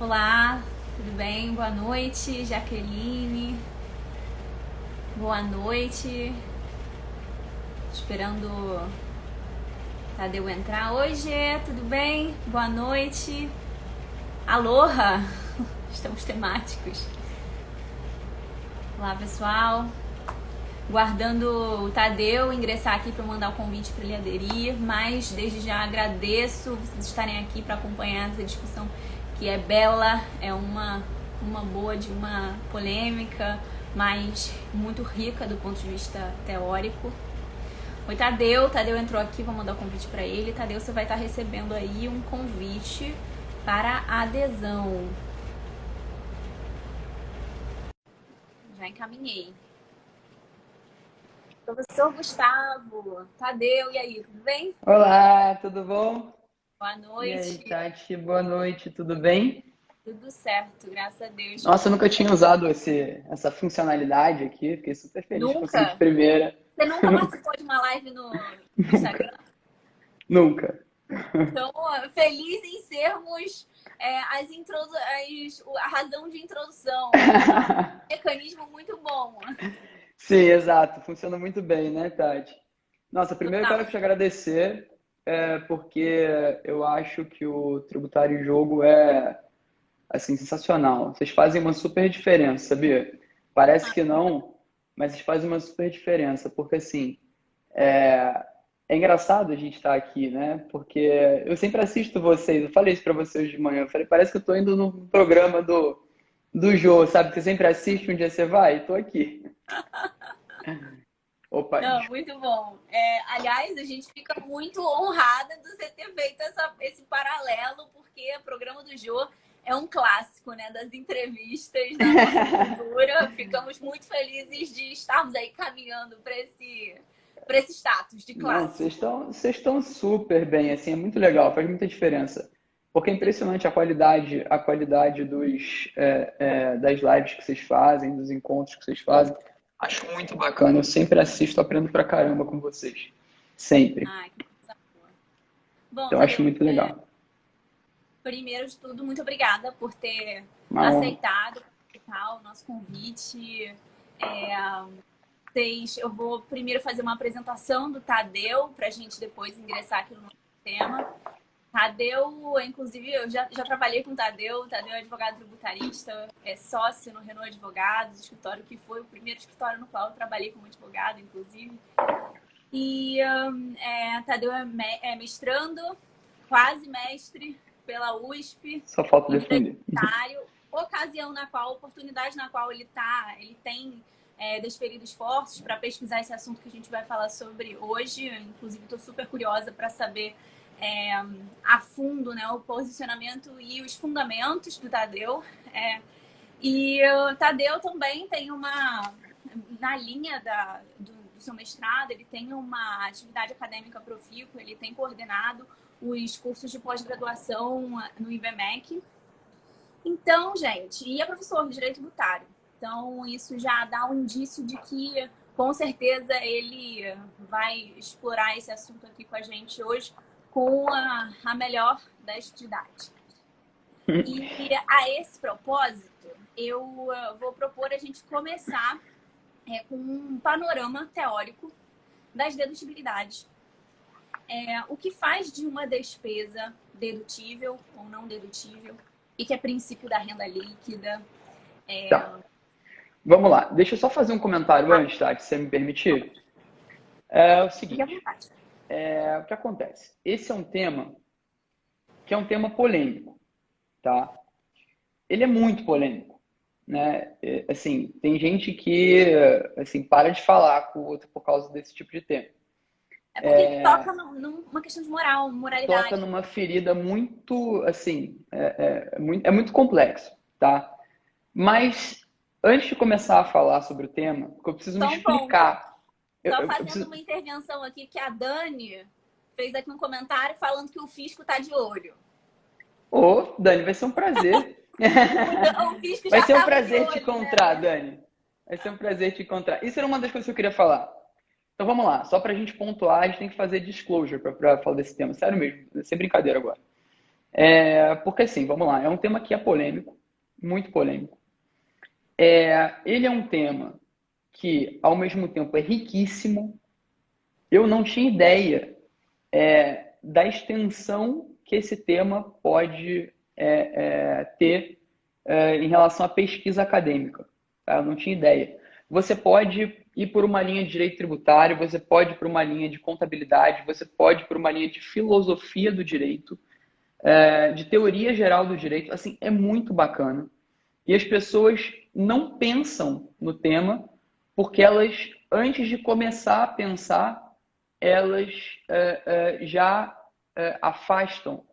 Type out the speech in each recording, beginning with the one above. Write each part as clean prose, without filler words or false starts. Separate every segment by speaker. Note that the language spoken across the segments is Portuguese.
Speaker 1: Olá, tudo bem? Boa noite, Jaqueline. Boa noite. Esperando o Tadeu entrar. Oi, Gê, tudo bem? Boa noite. Aloha! Estamos temáticos. Olá, pessoal. Guardando o Tadeu ingressar aqui para mandar o convite para ele aderir, mas desde já agradeço vocês estarem aqui para acompanhar essa discussão que é bela, é uma boa de uma polêmica, mas muito rica do ponto de vista teórico. Oi, Tadeu. Tadeu entrou aqui, vou mandar o convite para ele. Tadeu, você vai estar recebendo aí um convite para adesão. Já encaminhei. Professor Gustavo, Tadeu, e aí, tudo bem?
Speaker 2: Olá, tudo bom?
Speaker 1: Boa
Speaker 2: E aí,
Speaker 1: noite.
Speaker 2: Tati, boa noite, tudo bem?
Speaker 1: Tudo certo, graças a Deus.
Speaker 2: Nossa, eu nunca tinha usado essa funcionalidade aqui, fiquei super feliz de conseguir de
Speaker 1: Nunca?
Speaker 2: primeira.
Speaker 1: Você nunca participou de uma live no Instagram?
Speaker 2: Nunca, nunca.
Speaker 1: Então, feliz em sermos a razão de introdução. Um mecanismo muito bom.
Speaker 2: Sim, exato, funciona muito bem, né, Tati? Nossa, primeiro eu
Speaker 1: Total.
Speaker 2: quero te agradecer, porque eu acho que o Tributário em Jogo é, assim, sensacional. Vocês fazem uma super diferença, sabia? Parece que não, mas vocês fazem uma super diferença, porque assim, é engraçado a gente estar aqui, né? Porque eu sempre assisto vocês. Eu falei isso pra vocês de manhã. Eu falei, parece que eu tô indo no programa do Jô, sabe? Que você sempre assiste, um dia você vai. Tô aqui. Opa,
Speaker 1: Não,
Speaker 2: desculpa.
Speaker 1: muito bom. Aliás, a gente fica muito honrada de você ter feito esse paralelo, porque o programa do Jô é um clássico, né, das entrevistas da nossa cultura. Ficamos muito felizes de estarmos aí caminhando para esse status de
Speaker 2: Não,
Speaker 1: clássico.
Speaker 2: vocês estão super bem, assim, é muito legal, faz muita diferença. Porque é impressionante a qualidade das lives que vocês fazem, dos encontros que vocês fazem. Acho muito bacana. Eu sempre assisto, aprendo pra caramba com vocês. Sempre.
Speaker 1: Ai, que coisa boa. Bom,
Speaker 2: Então, acho
Speaker 1: Tadeu,
Speaker 2: muito legal.
Speaker 1: primeiro de tudo, muito obrigada por ter
Speaker 2: Uma honra.
Speaker 1: aceitado o nosso convite. É, eu vou primeiro fazer uma apresentação do Tadeu, para a gente depois ingressar aqui no nosso tema. Tadeu, inclusive, eu já trabalhei com o Tadeu é advogado tributarista, é sócio no Renault Advogados, escritório que foi o primeiro escritório no qual eu trabalhei como advogado, inclusive. E Tadeu é mestrando, quase mestre pela USP,
Speaker 2: Só falta
Speaker 1: em Direito
Speaker 2: defender.
Speaker 1: Tributário, oportunidade na qual ele tem desferido esforços para pesquisar esse assunto que a gente vai falar sobre hoje. Inclusive, estou super curiosa para saber a fundo, né, o posicionamento e os fundamentos do Tadeu. E o Tadeu também tem na linha do seu mestrado, ele tem uma atividade acadêmica profícua, ele tem coordenado os cursos de pós-graduação no IBMEC. Então, gente, e é professor de Direito Tributário. Então, isso já dá um indício de que, com certeza, ele vai explorar esse assunto aqui com a gente hoje com a melhor das didáticas. E a esse propósito, eu vou propor a gente começar com um panorama teórico das dedutibilidades. O que faz de uma despesa dedutível ou não dedutível e que é princípio da renda líquida.
Speaker 2: Tá, vamos lá. Deixa eu só fazer um comentário antes, tá? Se você me permitir. É o
Speaker 1: Fique à
Speaker 2: seguinte,
Speaker 1: vontade.
Speaker 2: o que acontece? Esse é um tema que é um tema polêmico, tá? Ele é muito polêmico, né? Assim, tem gente que assim para de falar com o outro por causa desse tipo de tema.
Speaker 1: É porque ele toca numa questão de moral,
Speaker 2: Toca
Speaker 1: moralidade.
Speaker 2: numa ferida muito, assim, é muito complexo, tá? Mas antes de começar a falar sobre o tema, eu preciso me
Speaker 1: Só um ponto.
Speaker 2: explicar.
Speaker 1: Só
Speaker 2: Eu
Speaker 1: fazendo
Speaker 2: preciso...
Speaker 1: uma intervenção aqui que a Dani fez aqui um comentário falando que o fisco tá de olho.
Speaker 2: Ô, Dani, vai ser um prazer.
Speaker 1: O fisco
Speaker 2: Vai
Speaker 1: já
Speaker 2: ser um
Speaker 1: tava de
Speaker 2: prazer te
Speaker 1: olho, né?
Speaker 2: encontrar, Dani. Vai ser um prazer te encontrar. Isso era uma das coisas que eu queria falar. Então vamos lá, só pra gente pontuar, a gente tem que fazer disclosure pra falar desse tema. Sério mesmo, sem brincadeira agora. Porque assim, vamos lá, é um tema que é polêmico, muito polêmico. Ele é um tema que, ao mesmo tempo, é riquíssimo. Eu não tinha ideia da extensão que esse tema pode ter em relação à pesquisa acadêmica. Tá? Eu não tinha ideia. Você pode ir por uma linha de direito tributário, você pode ir por uma linha de contabilidade, você pode ir por uma linha de filosofia do direito, de teoria geral do direito. Assim, é muito bacana. E as pessoas não pensam no tema porque elas, antes de começar a pensar, elas já afastam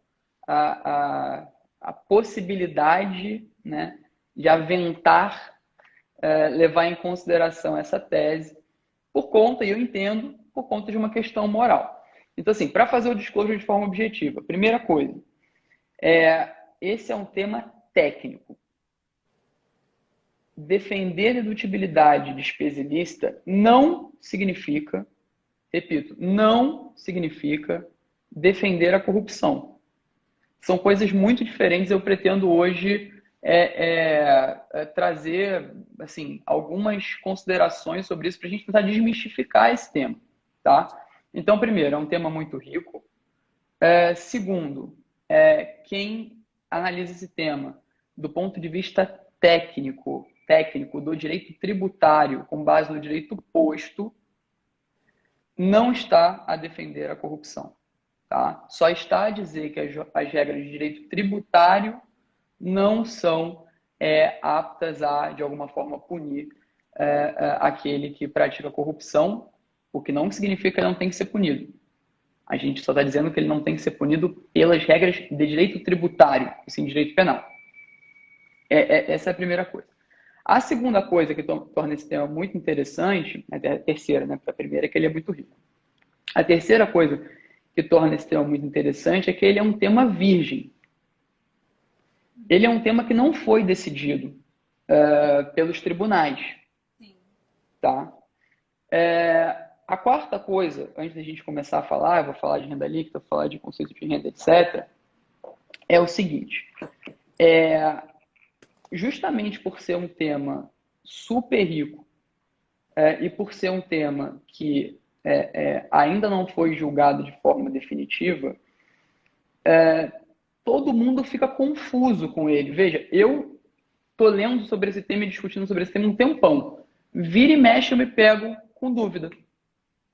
Speaker 2: a possibilidade, né, de aventar, levar em consideração essa tese por conta, e eu entendo, por conta de uma questão moral. Então, assim, para fazer o disclosure de forma objetiva, primeira coisa, esse é um tema técnico. Defender a dedutibilidade de despesa ilícita não significa, repito, não significa defender a corrupção. São coisas muito diferentes. Eu pretendo hoje trazer assim, algumas considerações sobre isso para a gente tentar desmistificar esse tema. Tá? Então, primeiro, é um tema muito rico. Segundo, quem analisa esse tema do ponto de vista técnico do direito tributário, com base no direito posto, não está a defender a corrupção. Tá? Só está a dizer que as regras de direito tributário não são aptas a, de alguma forma, punir aquele que pratica corrupção, o que não significa que ele não tem que ser punido. A gente só está dizendo que ele não tem que ser punido pelas regras de direito tributário, assim, direito penal. Essa é a primeira coisa. A segunda coisa que torna esse tema muito interessante, a terceira, né? Porque a primeira é que ele é muito rico. A terceira coisa que torna esse tema muito interessante é que ele é um tema virgem. Ele é um tema que não foi decidido pelos tribunais.
Speaker 1: Sim.
Speaker 2: Tá? A quarta coisa, antes da gente começar a falar, eu vou falar de renda líquida, vou falar de conceito de renda, etc., é o seguinte. Justamente por ser um tema super rico e por ser um tema que ainda não foi julgado de forma definitiva, todo mundo fica confuso com ele. Veja, eu tô lendo sobre esse tema e discutindo sobre esse tema um tempão. Vira e mexe eu me pego com dúvida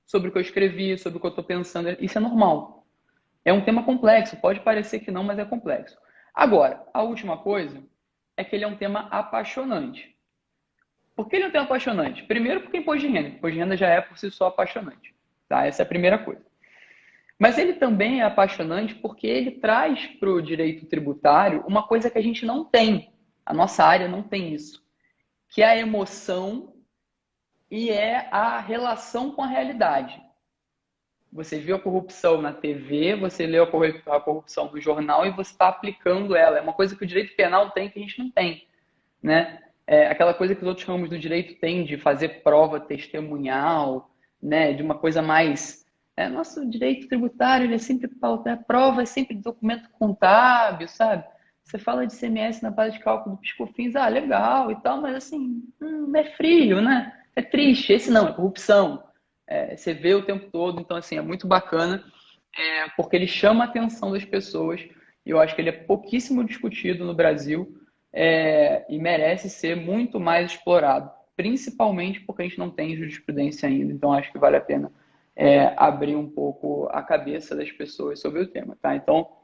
Speaker 2: sobre o que eu escrevi, sobre o que eu estou pensando. Isso é normal. É um tema complexo. Pode parecer que não, mas é complexo. Agora, a última coisa é que ele é um tema apaixonante. Por que ele é um tema apaixonante? Primeiro, porque imposto de renda. Imposto de renda já é por si só apaixonante. Tá? Essa é a primeira coisa. Mas ele também é apaixonante porque ele traz para o direito tributário uma coisa que a gente não tem. A nossa área não tem isso. Que é a emoção e é a relação com a realidade. Você viu a corrupção na TV, você leu a corrupção no jornal e você está aplicando ela. É uma coisa que o direito penal tem que a gente não tem. Né? Aquela coisa que os outros ramos do direito têm de fazer prova testemunhal, né? De uma coisa mais... nosso direito tributário ele é sempre pautado, a prova é sempre documento contábil, sabe? Você fala de ICMS na base de cálculo do PIS/COFINS, legal e tal, mas assim, é frio, né? É triste. Esse não, é corrupção. Você vê o tempo todo, então assim, é muito bacana, porque ele chama a atenção das pessoas, e eu acho que ele é pouquíssimo discutido no Brasil, e merece ser muito mais explorado, principalmente porque a gente não tem jurisprudência ainda, então acho que vale a pena abrir um pouco a cabeça das pessoas sobre o tema, tá? Então,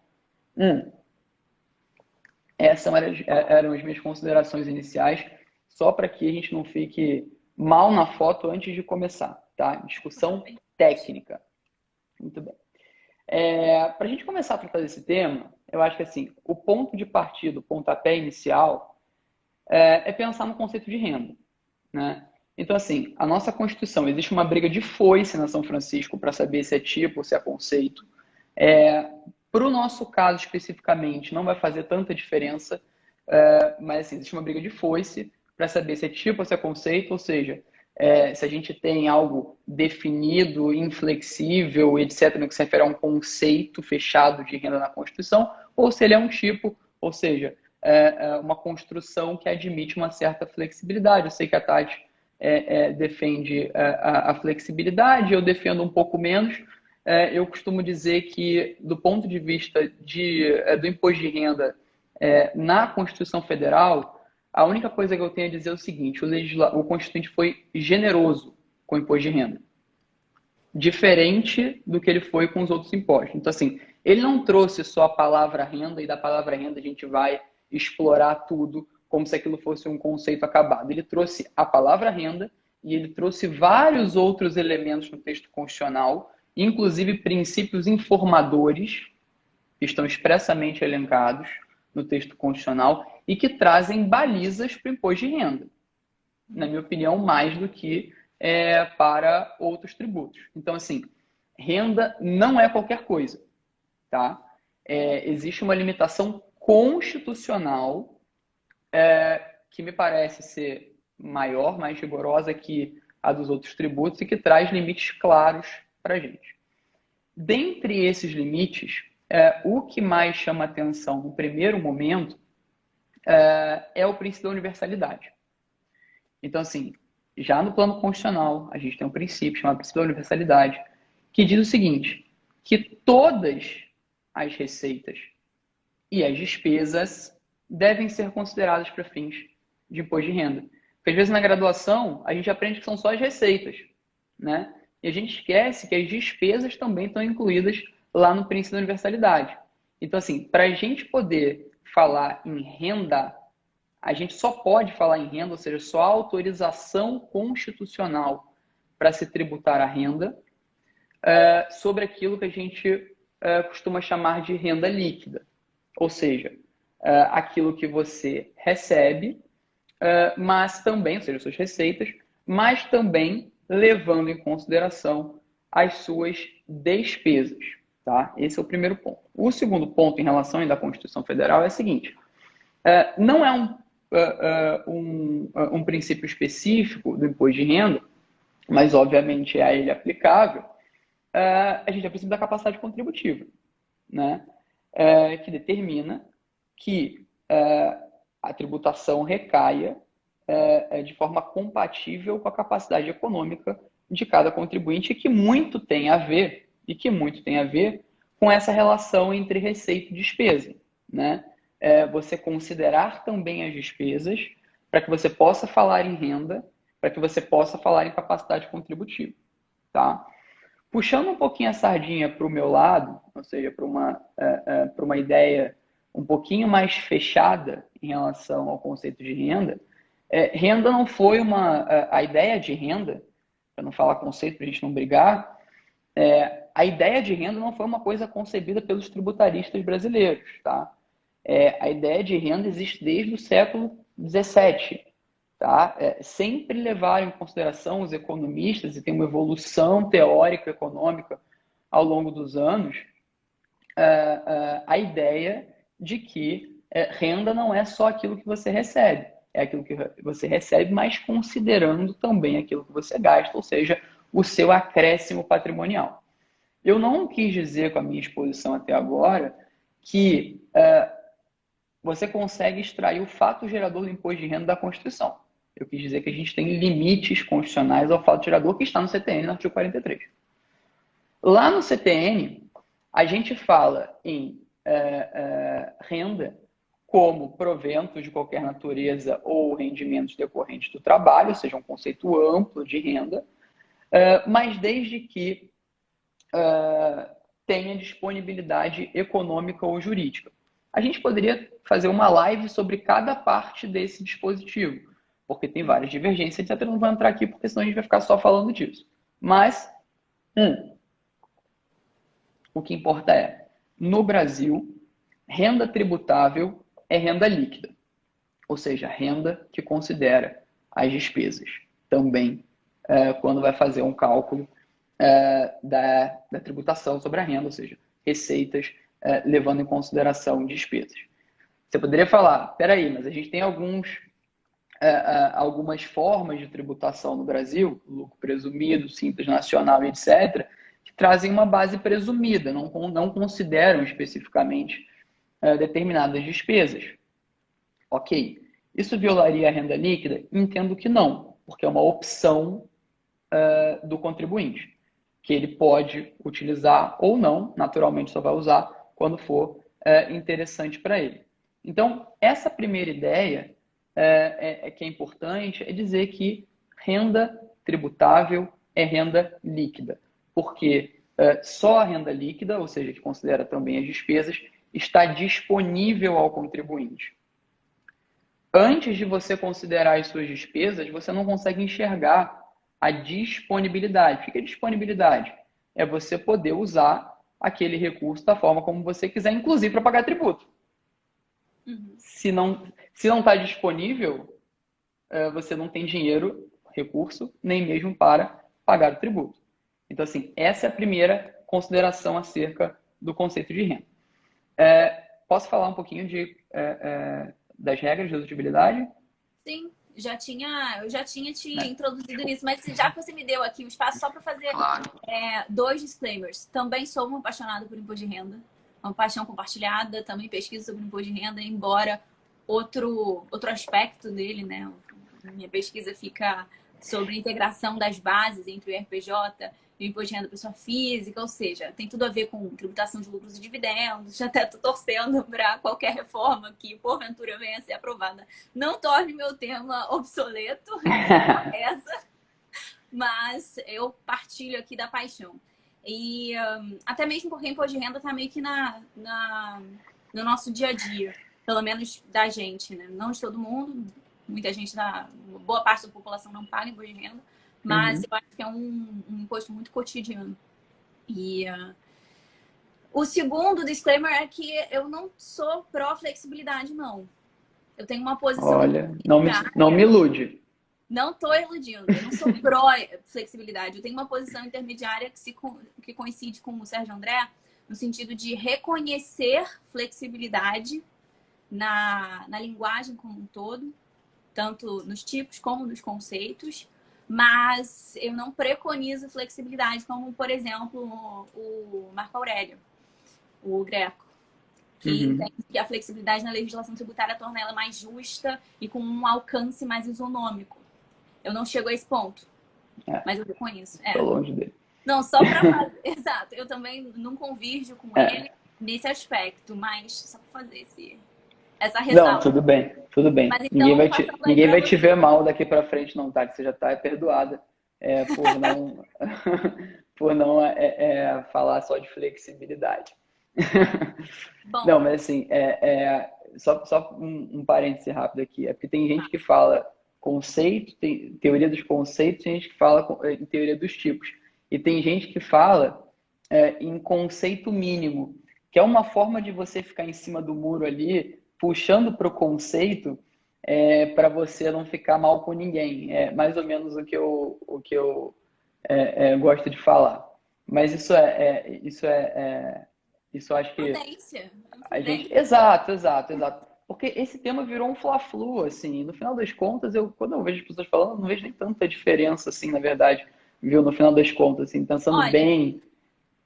Speaker 2: essas eram as minhas considerações iniciais, só para que a gente não fique mal na foto antes de começar, tá? Discussão técnica. Muito bem. Para a gente começar a tratar desse tema, eu acho que assim, o ponto de partida, o pontapé inicial, é pensar no conceito de renda, né? Então, assim, a nossa Constituição, existe uma briga de foice na São Francisco para saber se é tipo ou se é conceito. Para o nosso caso, especificamente, não vai fazer tanta diferença, mas assim, existe uma briga de foice para saber se é tipo ou se é conceito, ou seja, se a gente tem algo definido, inflexível, etc., no que se refere a um conceito fechado de renda na Constituição, ou se ele é um tipo, ou seja, uma construção que admite uma certa flexibilidade. Eu sei que a Tati defende a flexibilidade, eu defendo um pouco menos. Eu costumo dizer que, do ponto de vista do imposto de renda na Constituição Federal, a única coisa que eu tenho a dizer é o seguinte: o Constituinte foi generoso com o imposto de renda, diferente do que ele foi com os outros impostos. Então, assim, ele não trouxe só a palavra renda, e da palavra renda a gente vai explorar tudo como se aquilo fosse um conceito acabado. Ele trouxe a palavra renda e ele trouxe vários outros elementos no texto constitucional, inclusive princípios informadores, que estão expressamente elencados no texto constitucional e que trazem balizas para o imposto de renda. Na minha opinião, mais do que para outros tributos. Então, assim, renda não é qualquer coisa, tá? Existe uma limitação constitucional que me parece ser maior, mais rigorosa que a dos outros tributos e que traz limites claros para a gente. Dentre esses limites, o que mais chama atenção no primeiro momento é o princípio da universalidade. Então, assim, já no plano constitucional, a gente tem um princípio chamado princípio da universalidade, que diz o seguinte, que todas as receitas e as despesas devem ser consideradas para fins de imposto de renda. Porque às vezes na graduação a gente aprende que são só as receitas, né? E a gente esquece que as despesas também estão incluídas lá no princípio da universalidade. Então, assim, para a gente poder falar em renda, a gente só pode falar em renda, ou seja, só a autorização constitucional para se tributar a renda sobre aquilo que a gente costuma chamar de renda líquida. Ou seja, aquilo que você recebe, mas também, ou seja, suas receitas, mas também levando em consideração as suas despesas. Tá? Esse é o primeiro ponto. O segundo ponto em relação ainda à Constituição Federal é o seguinte: não é um princípio específico do imposto de renda, mas obviamente é a ele aplicável. A gente é o princípio da capacidade contributiva, né? Que determina que a tributação recaia de forma compatível com a capacidade econômica de cada contribuinte, e que muito tem a ver com essa relação entre receita e despesa, né? Você considerar também as despesas para que você possa falar em renda, para que você possa falar em capacidade contributiva, tá? Puxando um pouquinho a sardinha para o meu lado, ou seja, para uma ideia um pouquinho mais fechada em relação ao conceito de renda, renda não foi a ideia de renda, para não falar conceito, para a gente não brigar, a ideia de renda não foi uma coisa concebida pelos tributaristas brasileiros, tá? A ideia de renda existe desde o século XVII, tá? Sempre levaram em consideração os economistas, e tem uma evolução teórica econômica ao longo dos anos, a ideia de que renda não é só aquilo que você recebe, é aquilo que você recebe, mas considerando também aquilo que você gasta, ou seja, o seu acréscimo patrimonial. Eu não quis dizer com a minha exposição até agora que você consegue extrair o fato gerador do imposto de renda da Constituição. Eu quis dizer que a gente tem limites constitucionais ao fato gerador que está no CTN, no artigo 43. Lá no CTN, a gente fala em renda como proventos de qualquer natureza ou rendimentos decorrentes do trabalho, ou seja, um conceito amplo de renda, mas desde que tenha disponibilidade econômica ou jurídica. A gente poderia fazer uma live sobre cada parte desse dispositivo, porque tem várias divergências, etc. Eu não vou entrar aqui, porque senão a gente vai ficar só falando disso. Mas, o que importa no Brasil, renda tributável é renda líquida, ou seja, renda que considera as despesas também, quando vai fazer um cálculo da tributação sobre a renda, ou seja, receitas levando em consideração despesas. Você poderia falar, peraí, mas a gente tem algumas formas de tributação no Brasil, lucro presumido, simples nacional, etc., que trazem uma base presumida, não consideram especificamente determinadas despesas. Ok. Isso violaria a renda líquida? Entendo que não, porque é uma opção do contribuinte, que ele pode utilizar ou não, naturalmente só vai usar quando for interessante para ele. Então, essa primeira ideia que é importante é dizer que renda tributável é renda líquida, porque só a renda líquida, ou seja, que considera também as despesas, está disponível ao contribuinte. Antes de você considerar as suas despesas, você não consegue enxergar a disponibilidade. O que é disponibilidade? É você poder usar aquele recurso da forma como você quiser, inclusive para pagar tributo.
Speaker 1: Uhum.
Speaker 2: Se não está disponível, você não tem dinheiro, recurso, nem mesmo para pagar o tributo. Então, assim, essa é a primeira consideração acerca do conceito de renda. Posso falar um pouquinho das regras de dedutíbilidade?
Speaker 1: Sim, eu já tinha te
Speaker 2: Né?
Speaker 1: introduzido nisso, mas já que você me deu aqui o espaço só para fazer
Speaker 2: Claro.
Speaker 1: dois disclaimers. Também sou uma apaixonada por imposto de renda, uma paixão compartilhada, também pesquiso sobre imposto de renda, embora outro aspecto dele, né? Minha pesquisa fica sobre a integração das bases entre o IRPJ e o imposto de renda da pessoa física, ou seja, tem tudo a ver com tributação de lucros e dividendos. Já até estou torcendo para qualquer reforma que porventura venha a ser aprovada não torne meu tema obsoleto, essa, mas eu partilho aqui da paixão. E até mesmo porque imposto de renda está meio que no nosso dia a dia, pelo menos da gente, né? Não de todo mundo, muita gente, boa parte da população não paga imposto de renda, mas eu acho que é um imposto muito cotidiano. E o segundo disclaimer é que eu não sou pró-flexibilidade, não. Eu tenho uma posição
Speaker 2: Olha, não me ilude.
Speaker 1: Não estou iludindo, eu não sou pró-flexibilidade. Eu tenho uma posição intermediária que coincide com o Sérgio André, no sentido de reconhecer flexibilidade na linguagem como um todo, tanto nos tipos como nos conceitos, mas eu não preconizo flexibilidade, como, por exemplo, o Marco Aurélio, o Greco, que entende que a flexibilidade na legislação tributária torna ela mais justa e com um alcance mais isonômico. Eu não chego a esse ponto, mas eu reconheço.
Speaker 2: Tô longe dele.
Speaker 1: Não, só para fazer. Exato, eu também não convirjo com ele nesse aspecto, mas só para fazer essa ressalva.
Speaker 2: Não, tudo bem, tudo bem.
Speaker 1: Mas, então,
Speaker 2: Ninguém vai te ver mal daqui para frente, não, tá? Que você já tá perdoada por não falar só de flexibilidade.
Speaker 1: Bom,
Speaker 2: não, mas assim, só um parêntese rápido aqui. É porque tem gente que fala conceito, tem teoria dos conceitos, tem gente que fala em teoria dos tipos. E tem gente que fala em conceito mínimo, que é uma forma de você ficar em cima do muro ali, puxando para o conceito, para você não ficar mal com ninguém. É mais ou menos o que eu gosto de falar. Mas isso acho que
Speaker 1: prudência.
Speaker 2: a gente... Exato. Porque esse tema virou um fla-flu, assim. No final das contas, quando eu vejo as pessoas falando, eu não vejo nem tanta diferença, assim, na verdade, viu? No final das contas, assim, pensando bem.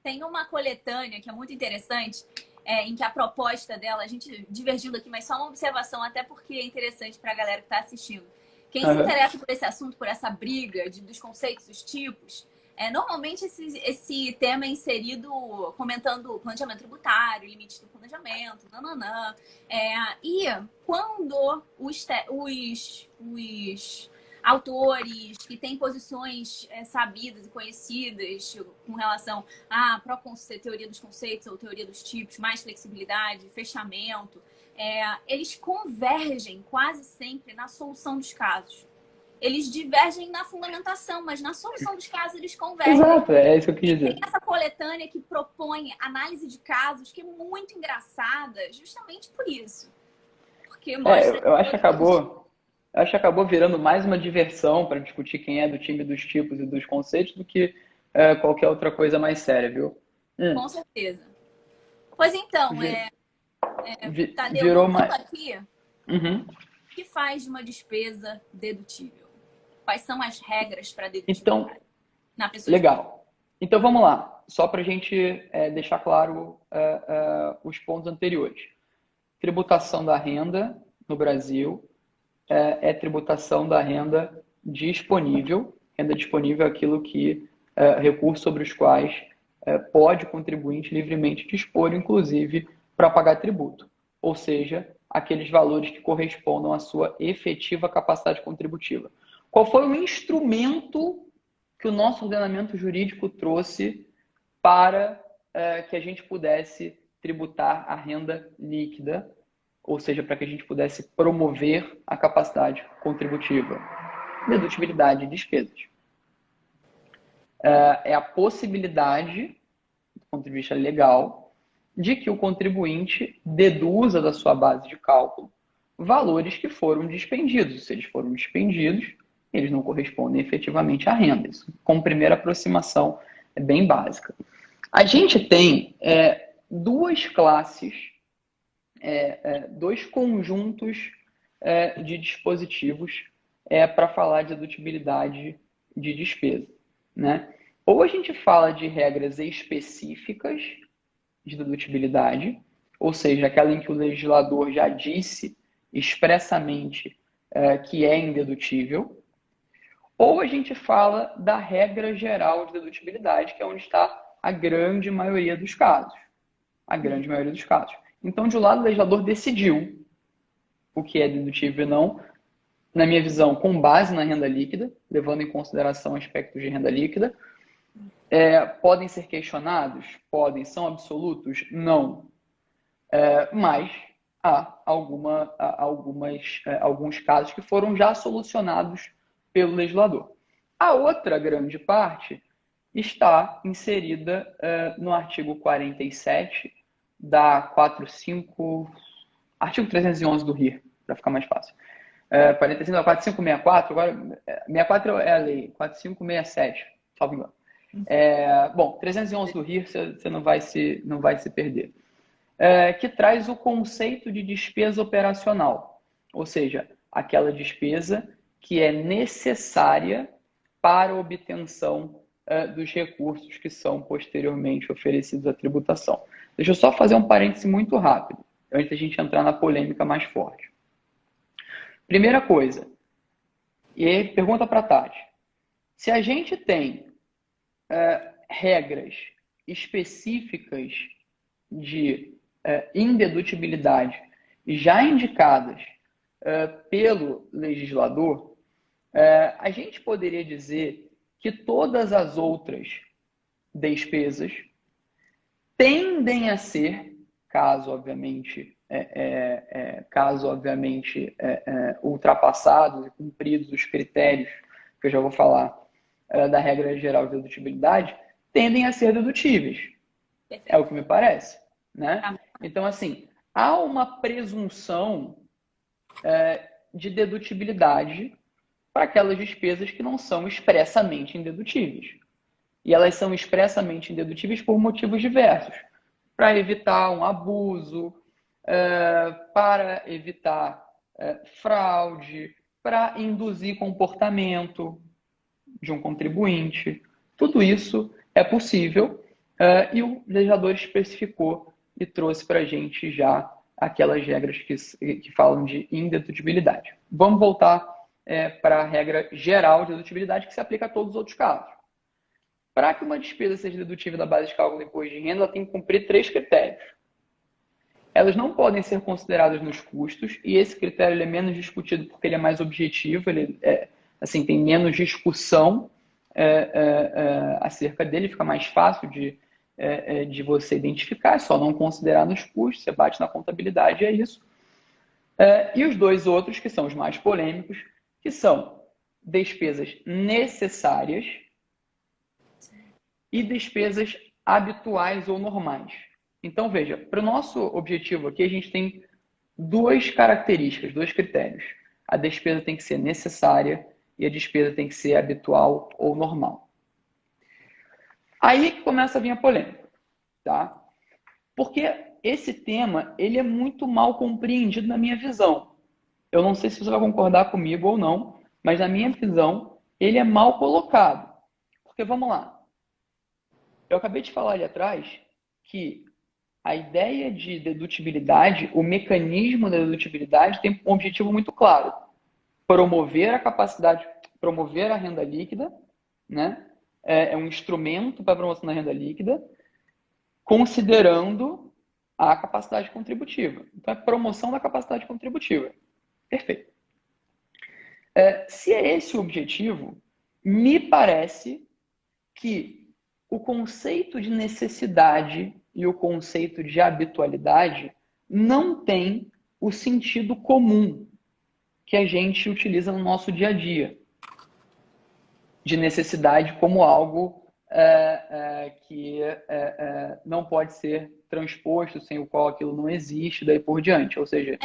Speaker 1: Tem uma coletânea que é muito interessante, em que a proposta dela, a gente divergindo aqui, mas só uma observação, até porque é interessante para a galera que está assistindo. Quem se interessa por esse assunto, por essa briga dos conceitos, dos tipos, normalmente esse tema é inserido comentando planejamento tributário, limite do planejamento, nananã. E quando os autores que têm posições sabidas e conhecidas com relação à teoria dos conceitos ou teoria dos tipos, mais flexibilidade, fechamento, eles convergem quase sempre na solução dos casos. Eles divergem na fundamentação, mas na solução dos casos eles convergem.
Speaker 2: Exato, é isso que eu quis dizer.
Speaker 1: Tem essa coletânea que propõe análise de casos, que é muito engraçada, justamente por isso. Porque mostra...
Speaker 2: eu acho que acabou virando mais uma diversão para discutir quem é do time dos tipos e dos conceitos do que qualquer outra coisa mais séria, viu?
Speaker 1: Com certeza. Pois então, Tadeu,
Speaker 2: virou
Speaker 1: vamos
Speaker 2: mais...
Speaker 1: aqui. O que faz de uma despesa dedutível? Quais são as regras para dedutibilidade?
Speaker 2: Então,
Speaker 1: na pessoa
Speaker 2: legal. Então, vamos lá. Só para a gente deixar claro os pontos anteriores. tributação da renda no Brasil é tributação da renda disponível. Renda disponível é aquilo que recursos sobre os quais pode o contribuinte livremente dispor, inclusive para pagar tributo. Ou seja, aqueles valores que correspondam à sua efetiva capacidade contributiva. Qual foi o instrumento que o nosso ordenamento jurídico trouxe para que a gente pudesse tributar a renda líquida, ou seja, para que a gente pudesse promover a capacidade contributiva? Dedutibilidade de despesas. É a possibilidade, do ponto de vista legal, de que o contribuinte deduza da sua base de cálculo valores que foram dispendidos. Se eles foram dispendidos, eles não correspondem efetivamente à renda. Isso, como primeira aproximação, é bem básica. A gente tem duas classes, dois conjuntos de dispositivos para falar de dedutibilidade de despesa, né? Ou a gente fala de regras específicas de dedutibilidade, ou seja, aquela em que o legislador já disse expressamente que é indedutível, ou a gente fala da regra geral de dedutibilidade, que é onde está a grande maioria dos casos. A grande maioria dos casos. Então, de um lado, o legislador decidiu o que é dedutível e não, na minha visão, com base na renda líquida, levando em consideração aspectos de renda líquida. Podem ser questionados? Podem. São absolutos? Não. Mas há alguns casos que foram já solucionados pelo legislador. A outra grande parte está inserida no artigo 47 da 45, artigo 311 do RIR, para ficar mais fácil. 45 da 4564, agora 64 é a lei, 4567, salvo engano. Bom, 311 do RIR você não vai se perder. Que traz o conceito de despesa operacional, ou seja, aquela despesa que é necessária para a obtenção dos recursos que são posteriormente oferecidos à tributação. Deixa eu só fazer um parêntese muito rápido, antes da gente entrar na polêmica mais forte. Primeira coisa, e pergunta para a Tati, se a gente tem regras específicas de indedutibilidade já indicadas pelo legislador, a gente poderia dizer que todas as outras despesas tendem a ser, caso obviamente ultrapassados e cumpridos os critérios que eu já vou falar da regra geral de dedutibilidade, tendem a ser dedutíveis. É o que me parece, né? Então, assim, há uma presunção de dedutibilidade para aquelas despesas que não são expressamente indedutíveis. E elas são expressamente indedutíveis por motivos diversos. Para evitar um abuso, para evitar fraude, para induzir comportamento de um contribuinte. Tudo isso é possível e o legislador especificou e trouxe para a gente já aquelas regras que falam de indedutibilidade. Vamos voltar para a regra geral de dedutibilidade que se aplica a todos os outros casos. Para que uma despesa seja dedutível da base de cálculo do imposto de renda, ela tem que cumprir 3 critérios. Elas não podem ser consideradas nos custos, e esse critério ele é menos discutido porque ele é mais objetivo, ele tem menos discussão acerca dele, fica mais fácil de você identificar, é só não considerar nos custos, você bate na contabilidade e é isso. E os dois outros, que são os mais polêmicos, que são despesas necessárias e despesas habituais ou normais. Então, veja, para o nosso objetivo aqui, a gente tem duas características, dois critérios. A despesa tem que ser necessária e a despesa tem que ser habitual ou normal. Aí que começa a vir a polêmica, tá? Porque esse tema, ele é muito mal compreendido na minha visão. Eu não sei se você vai concordar comigo ou não, mas na minha visão, ele é mal colocado. Porque, vamos lá. Eu acabei de falar ali atrás que a ideia de dedutibilidade, o mecanismo da dedutibilidade tem um objetivo muito claro: promover a capacidade, promover a renda líquida, né? É um instrumento para a promoção da renda líquida, considerando a capacidade contributiva. Então, é promoção da capacidade contributiva. Perfeito. Se é esse o objetivo, me parece que o conceito de necessidade e o conceito de habitualidade não tem o sentido comum que a gente utiliza no nosso dia a dia. De necessidade como algo que não pode ser transposto, sem o qual aquilo não existe, daí por diante. Ou seja,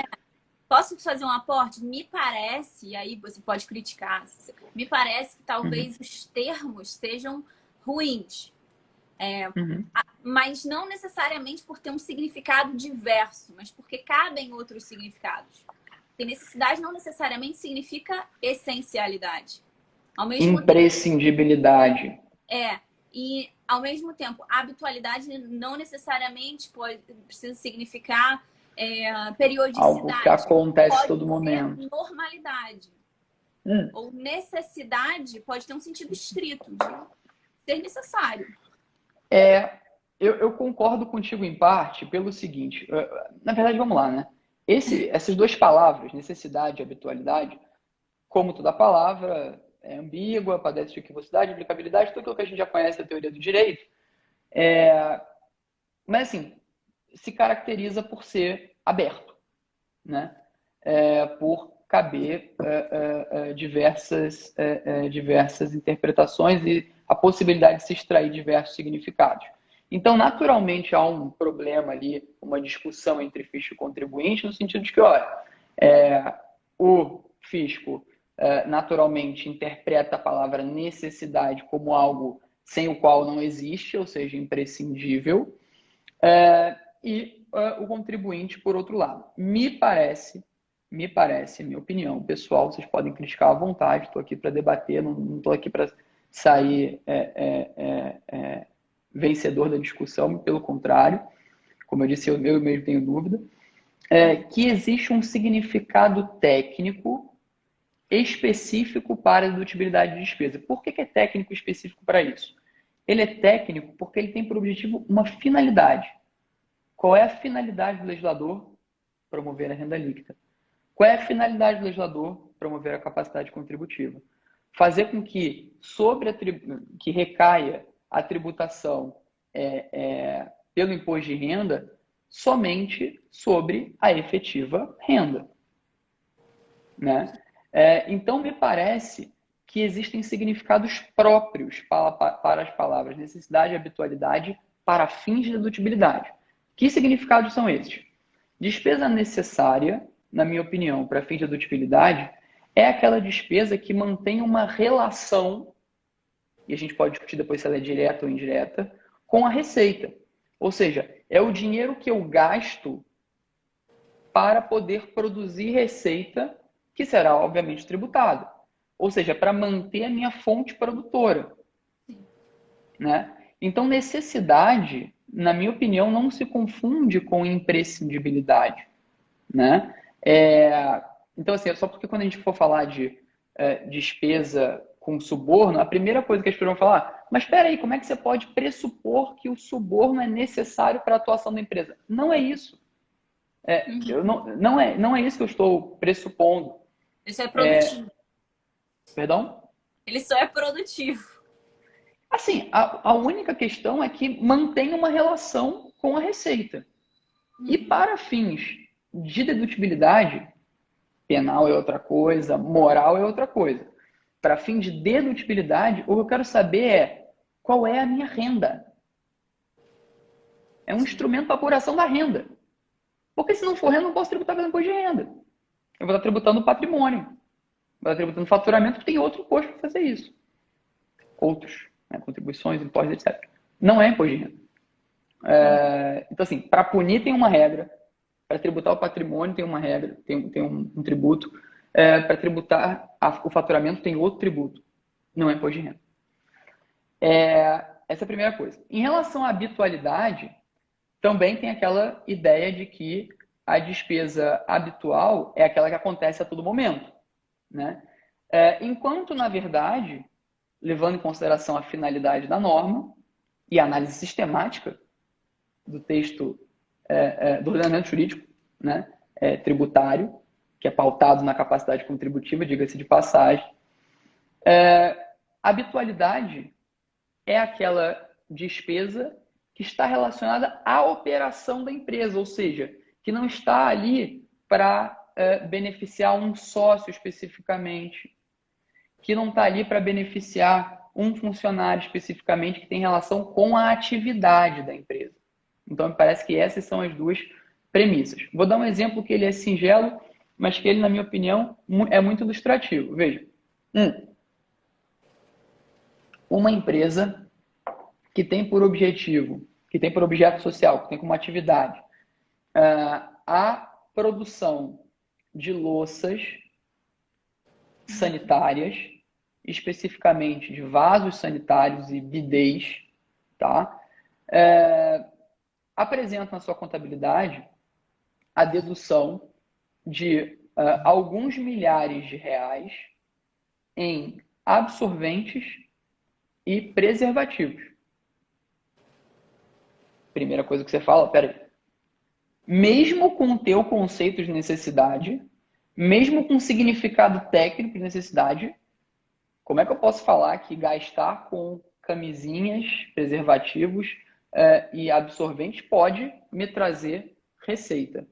Speaker 1: Posso fazer um aporte? Me parece, e aí você pode criticar, me parece que talvez os termos sejam ruins. Mas não necessariamente por ter um significado diverso, mas porque cabem outros significados. Porque necessidade não necessariamente significa essencialidade. Ao mesmo
Speaker 2: imprescindibilidade.
Speaker 1: tempo, e ao mesmo tempo, habitualidade não necessariamente precisa significar periodicidade.
Speaker 2: Algo que acontece
Speaker 1: pode
Speaker 2: todo momento.
Speaker 1: ser normalidade. Ou necessidade pode ter um sentido estrito de ser necessário.
Speaker 2: Eu concordo contigo em parte pelo seguinte. Na verdade, vamos lá, né? Essas duas palavras, necessidade e habitualidade, como toda palavra, é ambígua, padece de equivocidade, aplicabilidade, tudo aquilo que a gente já conhece da teoria do direito. Mas, assim, se caracteriza por ser aberto, né? Por caber diversas interpretações e a possibilidade de se extrair diversos significados. Então, naturalmente, há um problema ali, uma discussão entre fisco e contribuinte, no sentido de que, olha, o fisco naturalmente interpreta a palavra necessidade como algo sem o qual não existe, ou seja, imprescindível, e o contribuinte, por outro lado. Me parece, minha opinião pessoal, vocês podem criticar à vontade, estou aqui para debater, não estou aqui para sair vencedor da discussão, pelo contrário, como eu disse, eu mesmo tenho dúvida, que existe um significado técnico específico para a dedutibilidade de despesa. Por que é técnico específico para isso? Ele é técnico porque ele tem por objetivo uma finalidade. Qual é a finalidade do legislador? Promover a renda líquida. Qual é a finalidade do legislador? Promover a capacidade contributiva. Fazer com que que recaia a tributação pelo imposto de renda somente sobre a efetiva renda. Né? Então, me parece que existem significados próprios para as palavras necessidade e habitualidade para fins de dedutibilidade. Que significados são esses? Despesa necessária, na minha opinião, para fins de dedutibilidade, é aquela despesa que mantém uma relação, e a gente pode discutir depois se ela é direta ou indireta, com a receita. Ou seja, é o dinheiro que eu gasto para poder produzir receita que será, obviamente, tributado. Ou seja, para manter a minha fonte produtora. Né? Então, necessidade, na minha opinião, não se confunde com imprescindibilidade. Né? Então, assim, só porque quando a gente for falar de despesa com suborno, a primeira coisa que as pessoas vão falar, mas espera aí, como é que você pode pressupor que o suborno é necessário para a atuação da empresa? Não é isso. Não é isso que eu estou pressupondo.
Speaker 1: Isso é produtivo.
Speaker 2: Perdão?
Speaker 1: Ele só é produtivo.
Speaker 2: Assim, a única questão é que mantém uma relação com a receita. E para fins de dedutibilidade, penal é outra coisa, moral é outra coisa. Para fim de dedutibilidade, o que eu quero saber é qual é a minha renda. É um instrumento para apuração da renda. Porque se não for renda, eu não posso tributar pelo imposto de renda. Eu vou estar tributando o patrimônio. Vou estar tributando o faturamento, que tem outro imposto para fazer isso. Outros, né? Contribuições, impostos, etc. Não é imposto de renda. Então, assim, para punir tem uma regra. Para tributar o patrimônio tem uma regra, tem um tributo. Para tributar o faturamento tem outro tributo. Não é imposto de renda. Essa é a primeira coisa. Em relação à habitualidade, também tem aquela ideia de que a despesa habitual é aquela que acontece a todo momento, né? Enquanto, na verdade, levando em consideração a finalidade da norma e a análise sistemática do texto do ordenamento jurídico, né, tributário, que é pautado na capacidade contributiva, diga-se de passagem, a habitualidade é aquela despesa que está relacionada à operação da empresa, ou seja, que não está ali para beneficiar um sócio especificamente, que não está ali para beneficiar um funcionário especificamente que tem relação com a atividade da empresa. Então, me parece que essas são as duas premissas. Vou dar um exemplo que ele é singelo, mas que ele, na minha opinião, é muito ilustrativo. Veja, uma empresa que tem por objetivo, que tem por objeto social, que tem como atividade a produção de louças sanitárias, especificamente de vasos sanitários e bidês, tá? Apresenta na sua contabilidade a dedução de alguns milhares de reais em absorventes e preservativos. Primeira coisa que você fala, peraí. Mesmo com o teu conceito de necessidade, mesmo com o significado técnico de necessidade, como é que eu posso falar que gastar com camisinhas, preservativos e absorventes pode me trazer receita?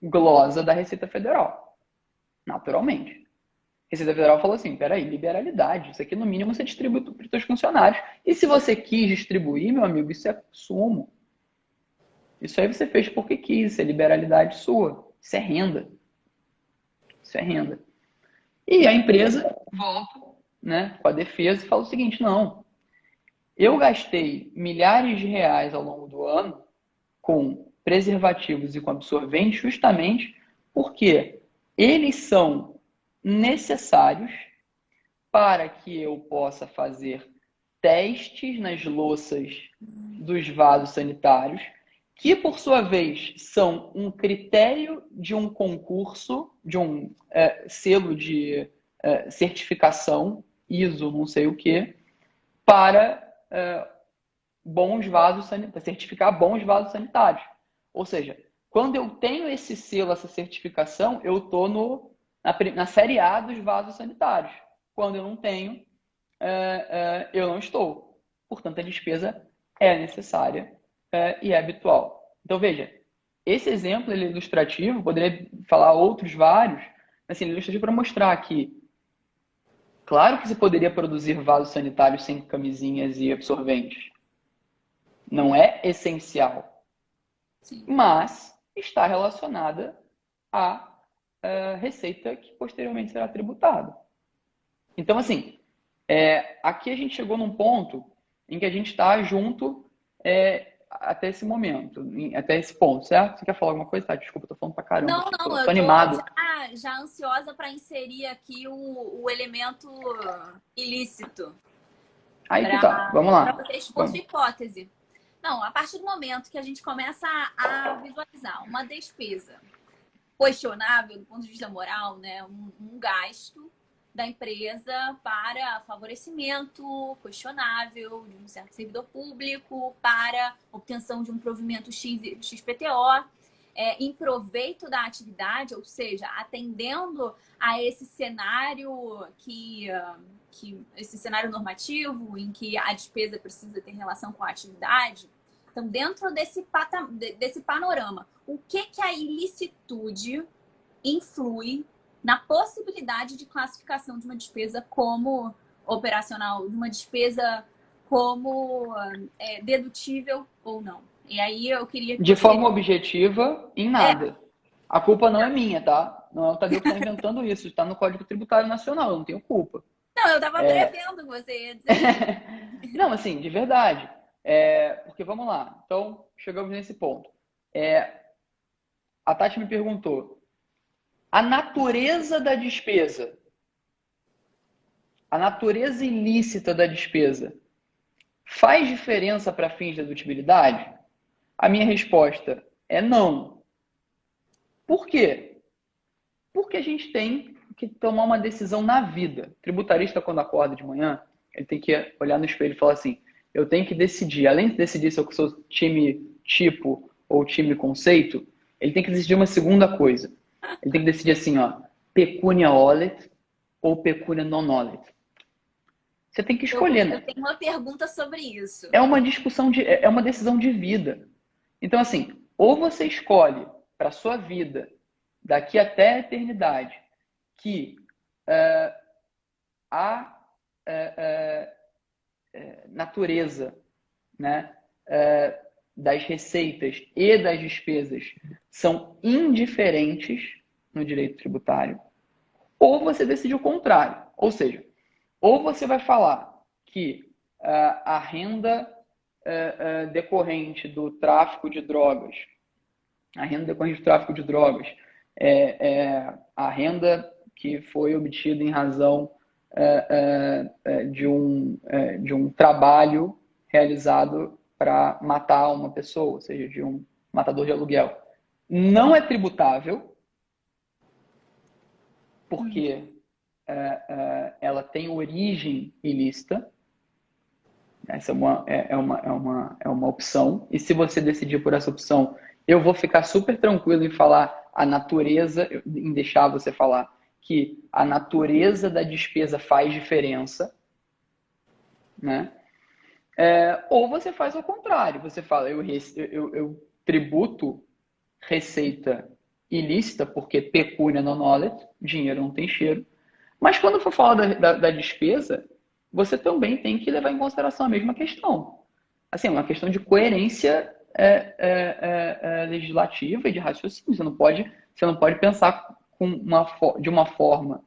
Speaker 2: Glosa da Receita Federal. Naturalmente. A Receita Federal falou assim, peraí, liberalidade. Isso aqui no mínimo você distribui para os seus funcionários. E se você quis distribuir, meu amigo, isso é consumo. Isso aí você fez porque quis, isso é liberalidade sua. Isso é renda. Isso é renda. E a empresa volta, né, com a defesa e fala o seguinte, não, eu gastei milhares de reais ao longo do ano com preservativos e com absorventes justamente porque eles são necessários para que eu possa fazer testes nas louças dos vasos sanitários, que por sua vez são um critério de um concurso, de um selo de certificação, ISO, não sei o que, para bons vasos sanitários, certificar bons vasos sanitários. Ou seja, quando eu tenho esse selo, essa certificação, eu estou na série A dos vasos sanitários. Quando eu não tenho, eu não estou. Portanto, a despesa é necessária e é habitual. Então, veja, esse exemplo ele é ilustrativo, poderia falar outros vários, mas assim, ele é ilustrativo para mostrar que, claro que você poderia produzir vasos sanitários sem camisinhas e absorventes. Não é essencial. Sim. Mas está relacionada à receita que posteriormente será tributada. Então, assim, aqui a gente chegou num ponto em que a gente está junto até esse momento, até esse ponto, certo? Você quer falar alguma coisa? Tá, desculpa, eu tô falando pra caramba.
Speaker 1: Não, eu tô
Speaker 2: animado.
Speaker 1: Já ansiosa para inserir aqui o elemento ilícito.
Speaker 2: Aí que tá, vamos lá.
Speaker 1: Para você expor sua hipótese. Não, a partir do momento que a gente começa a visualizar uma despesa questionável do ponto de vista moral, né, um gasto da empresa para favorecimento questionável de um certo servidor público, para obtenção de um provimento XPTO, em proveito da atividade, ou seja, atendendo a esse cenário esse cenário normativo em que a despesa precisa ter relação com a atividade. Então, dentro desse panorama, o que a ilicitude influi na possibilidade de classificação de uma despesa como operacional, de uma despesa como dedutível ou não? E aí eu queria que
Speaker 2: de forma objetiva, em nada. A culpa não é minha, tá? Não é o Tadeu que está inventando isso. Está no Código Tributário Nacional, eu não tenho culpa.
Speaker 1: Não, eu estava prevendo que você ia dizer.
Speaker 2: Não, assim, de verdade. Porque vamos lá. Então, chegamos nesse ponto. A Tati me perguntou: a natureza da despesa, a natureza ilícita da despesa, faz diferença para fins de dedutibilidade? A minha resposta é não. Por quê? Porque a gente tem que tomar uma decisão na vida. O tributarista, quando acorda de manhã, ele tem que olhar no espelho e falar assim, eu tenho que decidir, além de decidir se eu sou time tipo ou time conceito, ele tem que decidir uma segunda coisa. Ele tem que decidir assim, ó, pecúnia olet ou pecúnia non olet. Você tem que escolher,
Speaker 1: Eu
Speaker 2: né?
Speaker 1: tenho uma pergunta sobre isso.
Speaker 2: É uma discussão é uma decisão de vida. Então, assim, ou você escolhe para sua vida, daqui até a eternidade, que a natureza, né, das receitas e das despesas são indiferentes no direito tributário, ou você decide o contrário. Ou seja, ou você vai falar que a renda decorrente do tráfico de drogas, a renda decorrente do tráfico de drogas, a renda que foi obtida em razão de um trabalho realizado para matar uma pessoa, ou seja, de um matador de aluguel. Não é tributável, porque ela tem origem ilícita. Essa é uma opção. E se você decidir por essa opção, eu vou ficar super tranquilo em falar a natureza, em deixar você falar que a natureza da despesa faz diferença, né? Ou você faz ao contrário. Você fala, eu tributo receita ilícita, porque pecúnia non olet, dinheiro não tem cheiro. Mas quando for falar da despesa, você também tem que levar em consideração a mesma questão. Assim, uma questão de coerência legislativa e de raciocínio. Você não pode pensar de uma forma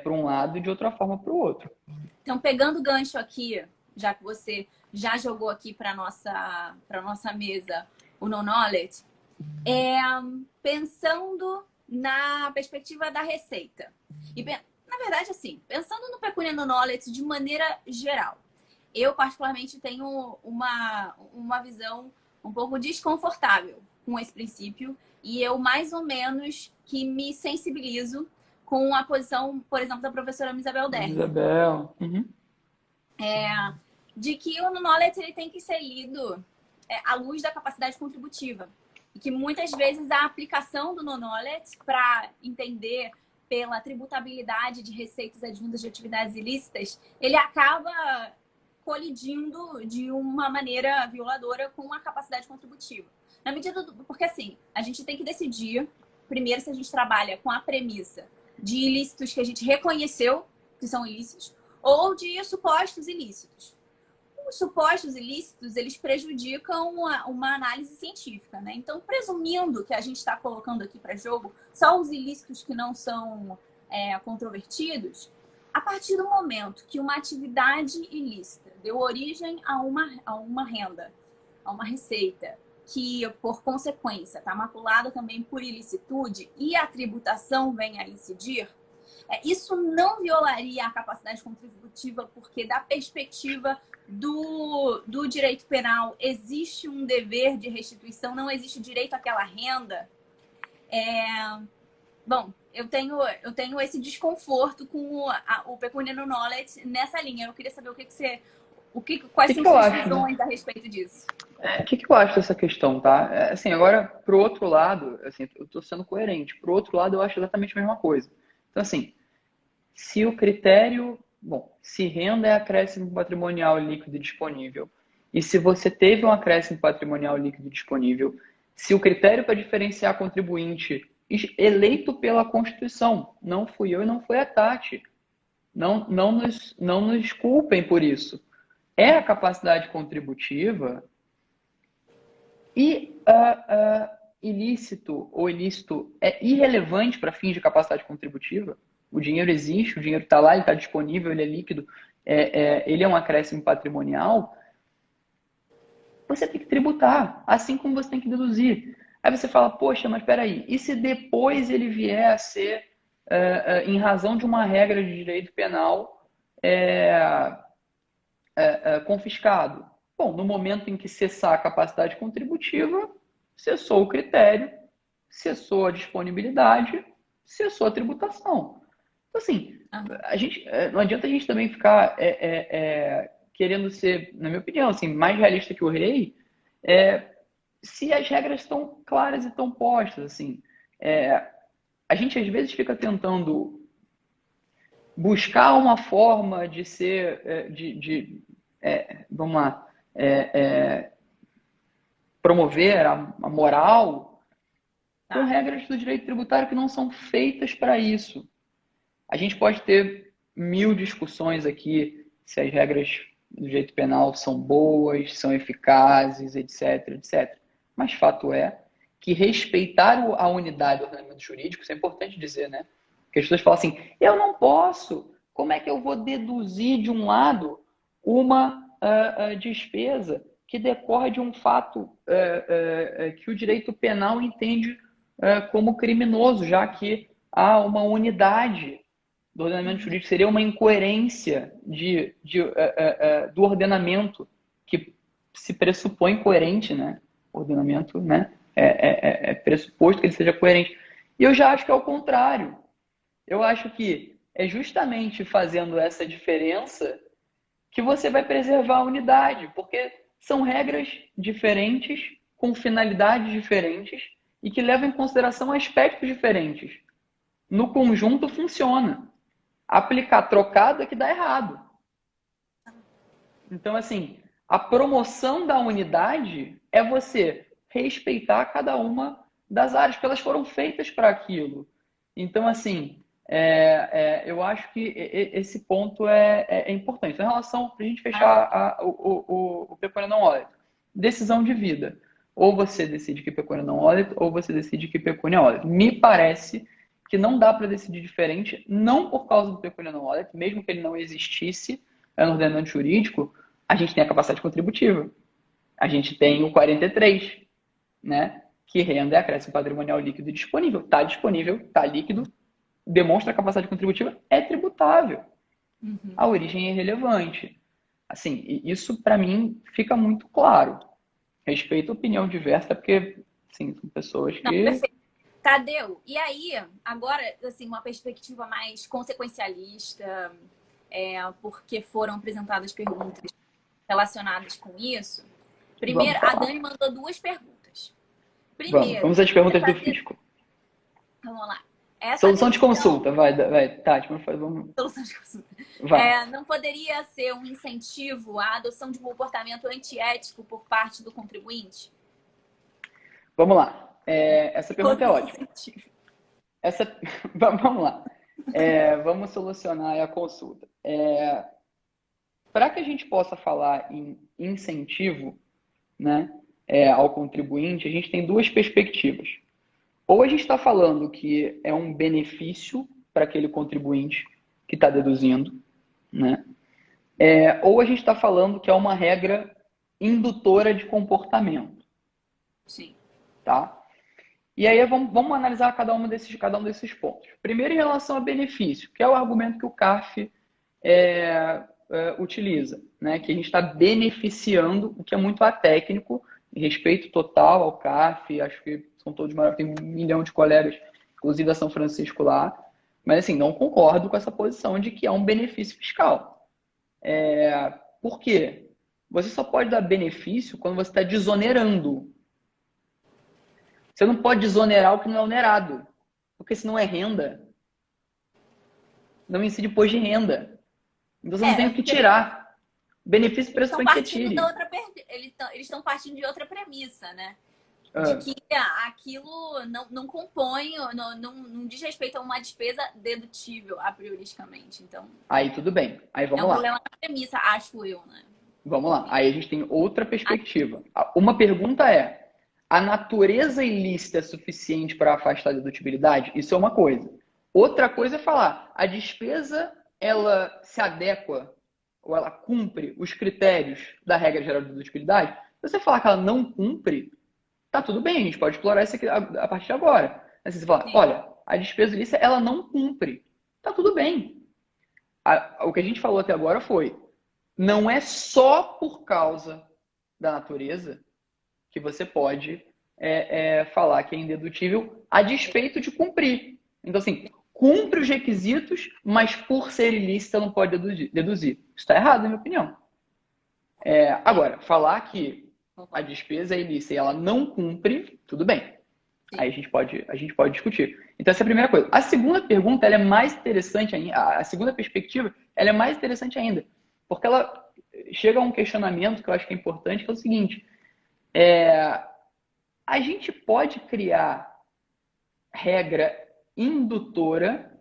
Speaker 2: para um lado e de outra forma para o outro.
Speaker 1: Então, pegando o gancho aqui, já que você já jogou aqui para nossa mesa o non-knowledge, pensando na perspectiva da receita. E, na verdade, assim, pensando no pecúnia non-knowledge de maneira geral, eu particularmente tenho uma visão um pouco desconfortável com esse princípio e eu mais ou menos que me sensibilizo com a posição, por exemplo, da professora Isabel Derri.
Speaker 2: Isabel. Uhum.
Speaker 1: De que o knowledge ele tem que ser lido à luz da capacidade contributiva. E que muitas vezes a aplicação do knowledge para entender pela tributabilidade de receitas advindas de atividades ilícitas, ele acaba colidindo de uma maneira violadora com a capacidade contributiva. Na medida do... Porque assim, a gente tem que decidir, primeiro, se a gente trabalha com a premissa de ilícitos que a gente reconheceu que são ilícitos ou de supostos ilícitos. Os supostos ilícitos, eles prejudicam uma análise científica, né? Então, presumindo que a gente está colocando aqui para jogo só os ilícitos que não são controvertidos, a partir do momento que uma atividade ilícita deu origem a uma renda, a uma receita, que, por consequência, está maculada também por ilicitude e a tributação vem a incidir, isso não violaria a capacidade contributiva, porque da perspectiva do direito penal existe um dever de restituição, não existe direito àquela renda. Bom, eu tenho esse desconforto com o pecúnia non olet nessa linha. Eu queria saber quais são suas visões a respeito disso.
Speaker 2: O que eu acho dessa questão, tá? Assim, agora, pro outro lado, assim, eu tô sendo coerente. Pro outro lado, eu acho exatamente a mesma coisa. Então, assim, se o critério... Bom, se renda é acréscimo patrimonial líquido disponível, e se você teve um acréscimo patrimonial líquido disponível, se o critério para diferenciar contribuinte eleito pela Constituição, não fui eu e não foi a Tati, não nos culpem por isso, é a capacidade contributiva, e ilícito ou ilícito é irrelevante para fins de capacidade contributiva. O dinheiro existe, o dinheiro está lá, ele está disponível, ele é líquido, ele é um acréscimo patrimonial. Você tem que tributar, assim como você tem que deduzir. Aí você fala, poxa, mas peraí, e se depois ele vier a ser, em razão de uma regra de direito penal, confiscado? Bom, no momento em que cessar a capacidade contributiva, cessou o critério, cessou a disponibilidade, cessou a tributação. Então, assim, não adianta a gente também ficar querendo ser, na minha opinião, assim, mais realista que o rei, se as regras estão claras e estão postas. Assim, a gente às vezes fica tentando buscar uma forma de ser, vamos lá, promover a moral com regras do direito tributário que não são feitas para isso. A gente pode ter 1000 discussões aqui se as regras do direito penal são boas, são eficazes, etc, etc. Mas fato é que respeitar a unidade do ordenamento jurídico, isso é importante dizer, né? Porque as pessoas falam assim, eu não posso, como é que eu vou deduzir de um lado uma despesa que decorre de um fato que o direito penal entende como criminoso, já que há uma unidade do ordenamento jurídico, seria uma incoerência do ordenamento que se pressupõe coerente, né? O ordenamento, né? É pressuposto que ele seja coerente. E eu já acho que é o contrário. Eu acho que é justamente fazendo essa diferença que você vai preservar a unidade, porque são regras diferentes, com finalidades diferentes e que levam em consideração aspectos diferentes. No conjunto funciona. Aplicar trocado é que dá errado. Então, assim, a promoção da unidade é você respeitar cada uma das áreas, porque elas foram feitas para aquilo. Então, assim, eu acho que esse ponto é importante. Então, em relação, para a gente fechar o pecúnia não óleto, decisão de vida. Ou você decide que pecúnia não óleto, ou você decide que pecúnia é óleto. Me parece que não dá para decidir diferente, não por causa do pecúnia não óleto, mesmo que ele não existisse no ordenamento jurídico, a gente tem a capacidade contributiva. A gente tem o 43, né? Que renda é acréscimo patrimonial líquido disponível. Está disponível, está líquido, demonstra a capacidade contributiva, é tributável. A origem é irrelevante. Assim, isso para mim fica muito claro. Respeito a opinião diversa, porque sim, são pessoas que...
Speaker 1: Não, perfeito. Tadeu, e aí, agora, assim, uma perspectiva mais consequencialista, porque foram apresentadas perguntas relacionadas com isso. Primeiro, a Dani mandou 2 perguntas. Primeiro,
Speaker 2: vamos às perguntas do fisco.
Speaker 1: Vamos lá.
Speaker 2: Solução de consulta, vai. Tati, vamos.
Speaker 1: Solução de consulta.
Speaker 2: Vai.
Speaker 1: Não poderia ser um incentivo à adoção de um comportamento antiético por parte do contribuinte?
Speaker 2: Vamos lá. Essa pergunta é ótima. Vamos lá. Vamos solucionar a consulta. Para que a gente possa falar em incentivo, né, ao contribuinte, a gente tem 2 perspectivas. Ou a gente está falando que é um benefício para aquele contribuinte que está deduzindo, né? Ou a gente está falando que é uma regra indutora de comportamento.
Speaker 1: Sim.
Speaker 2: Tá? E aí vamos analisar cada um desses pontos. Primeiro, em relação a benefício, que é o argumento que o CARF utiliza, né? Que a gente está beneficiando, o que é muito atécnico, respeito total ao CARF, acho que são todos maravilhosos, tem 1 milhão de colegas, inclusive da São Francisco lá, mas assim, não concordo com essa posição de que é um benefício fiscal. Por quê? Você só pode dar benefício quando você está desonerando. Você não pode desonerar o que não é onerado, porque se não é renda, não incide imposto de renda. Então você não tem o que tirar. Benefício pressupõe que você tire.
Speaker 1: Eles estão partindo de outra premissa, né? De que aquilo não compõe, não diz respeito a uma despesa dedutível a prioristicamente. Então,
Speaker 2: aí tudo bem. Aí vamos lá.
Speaker 1: É um problema na premissa, acho eu, né?
Speaker 2: Vamos lá. Aí a gente tem outra perspectiva. Uma pergunta é: a natureza ilícita é suficiente para afastar a dedutibilidade? Isso é uma coisa. Outra coisa é falar, a despesa, ela se adequa ou ela cumpre os critérios da regra geral de dedutibilidade? Se você falar que ela não cumpre, tá tudo bem, a gente pode explorar isso aqui a partir de agora. Assim, você fala, olha, a despesa ilícita, ela não cumpre. Tá tudo bem. O que a gente falou até agora foi, não é só por causa da natureza que você pode falar que é indedutível a despeito de cumprir. Então, assim, cumpre os requisitos, mas por ser ilícita não pode deduzir. Isso está errado, na minha opinião. Agora, falar que a despesa é ilícita e ela não cumpre, tudo bem. Aí a gente pode discutir. Então, essa é a primeira coisa. A segunda pergunta, ela é mais interessante ainda. A segunda perspectiva, ela é mais interessante ainda. Porque ela chega a um questionamento que eu acho que é importante, que é o seguinte. A gente pode criar regra indutora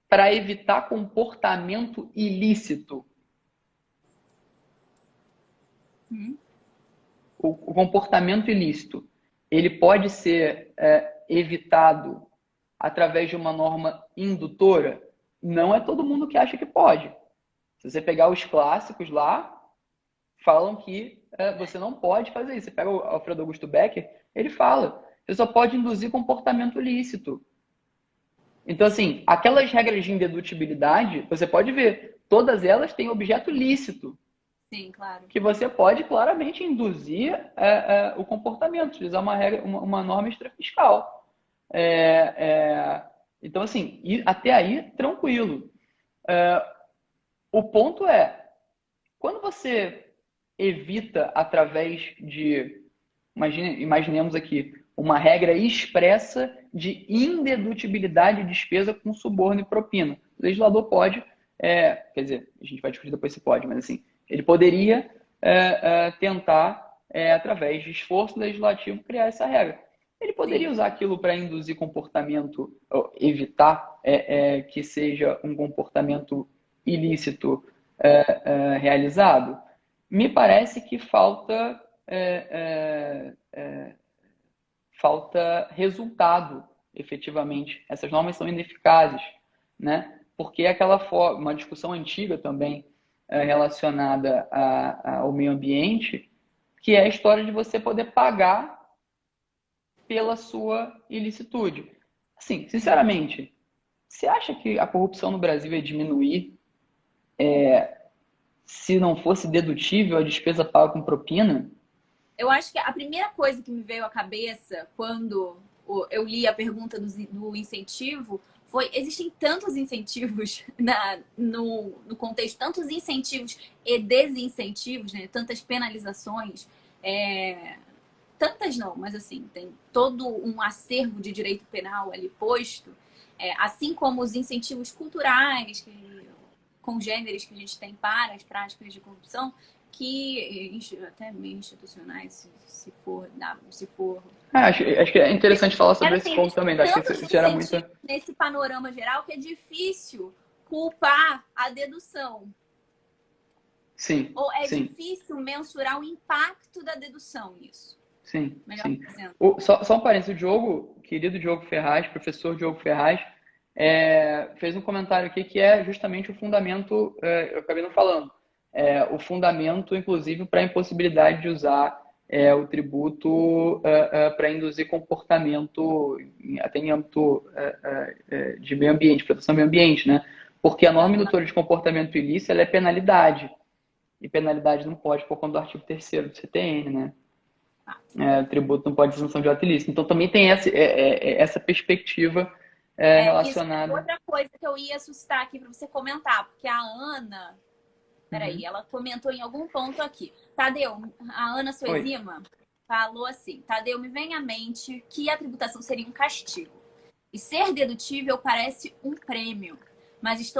Speaker 2: para evitar comportamento ilícito. O comportamento ilícito, ele pode ser evitado através de uma norma indutora? Não é todo mundo que acha que pode. Se você pegar os clássicos lá, falam que você não pode fazer isso. Você pega o Alfredo Augusto Becker, ele fala, você só pode induzir comportamento ilícito. Então, assim, aquelas regras de indedutibilidade, você pode ver, todas elas têm objeto lícito.
Speaker 1: Sim, claro. Que
Speaker 2: você pode claramente induzir o comportamento, utilizar uma regra, uma norma extrafiscal. Então, assim, até aí, tranquilo. O ponto é, quando você evita através de, imaginemos aqui, uma regra expressa de indedutibilidade de despesa com suborno e propina. O legislador pode, quer dizer, a gente vai discutir depois se pode, mas assim, ele poderia tentar, através de esforço legislativo, criar essa regra. Ele poderia usar aquilo para induzir comportamento, ou evitar que seja um comportamento ilícito realizado? Me parece que falta resultado, efetivamente. Essas normas são ineficazes, né? Porque é uma discussão antiga também relacionada ao meio ambiente, que é a história de você poder pagar pela sua ilicitude. Assim, sinceramente, você acha que a corrupção no Brasil ia diminuir se não fosse dedutível a despesa paga com propina?
Speaker 1: Eu acho que a primeira coisa que me veio à cabeça quando eu li a pergunta do incentivo foi: existem tantos incentivos no contexto, tantos incentivos e desincentivos, né? Tantas penalizações. Tantas não, mas assim, tem todo um acervo de direito penal ali posto, assim como os incentivos culturais, congêneres que a gente tem para as práticas de corrupção, que até meio institucionais, se for.
Speaker 2: Acho que é interessante falar sobre esse ponto também. Acho que isso gera muita...
Speaker 1: Nesse panorama geral, que é difícil culpar a dedução.
Speaker 2: Sim.
Speaker 1: Ou é difícil mensurar o impacto da dedução nisso.
Speaker 2: Sim, sim. Só um parênteses, o Diogo, querido Diogo Ferraz, professor Diogo Ferraz, fez um comentário aqui que é justamente o fundamento, eu acabei não falando, o fundamento, inclusive, para a impossibilidade de usar o tributo para induzir comportamento até em âmbito de meio ambiente, proteção do meio ambiente, né? Porque a norma indutora de comportamento ilícito ela é penalidade, e penalidade não pode por conta do artigo 3º do CTN, né? O tributo não pode ser sanção de ato ilícito. Então também tem essa perspectiva relacionada.
Speaker 1: Isso é outra coisa que eu ia suscitar aqui para você comentar, porque a Ana, ela comentou em algum ponto aqui. Tadeu, a Ana Suezima falou assim: Tadeu, me vem à mente que a tributação seria um castigo e ser dedutível parece um prêmio. Mas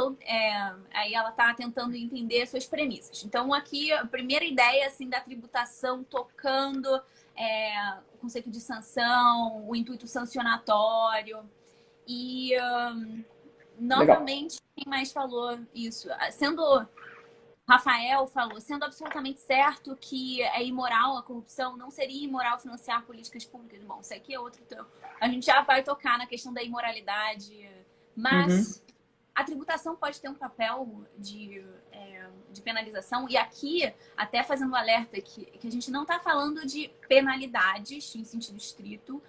Speaker 1: aí ela está tentando entender as suas premissas. Então, aqui, a primeira ideia assim, da tributação tocando o conceito de sanção, o intuito sancionatório. E, novamente, quem mais falou isso? Rafael falou, sendo absolutamente certo que é imoral a corrupção, não seria imoral financiar políticas públicas. Bom, isso aqui é outro... A gente já vai tocar na questão da imoralidade, mas... A tributação pode ter um papel de penalização. E aqui, até fazendo alerta que a gente não está falando de penalidades em sentido estrito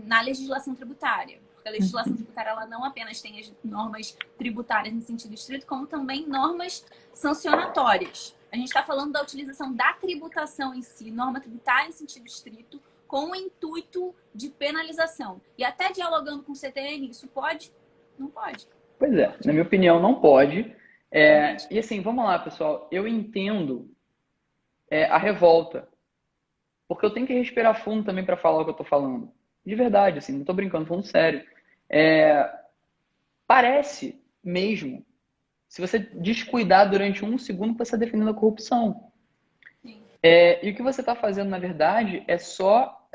Speaker 1: na legislação tributária. Porque a legislação tributária ela não apenas tem as normas tributárias em sentido estrito, como também normas sancionatórias. A gente está falando da utilização da tributação em si, norma tributária em sentido estrito, com o intuito de penalização. E até dialogando com o CTN, isso pode? Não pode.
Speaker 2: Pois é, na minha opinião, não pode. E assim, vamos lá, pessoal. Eu entendo a revolta, porque eu tenho que respirar fundo também para falar o que eu estou falando. De verdade, assim, não estou brincando, falando sério. Parece mesmo, se você descuidar durante um segundo, você está defendendo a corrupção. E o que você está fazendo, na verdade, é só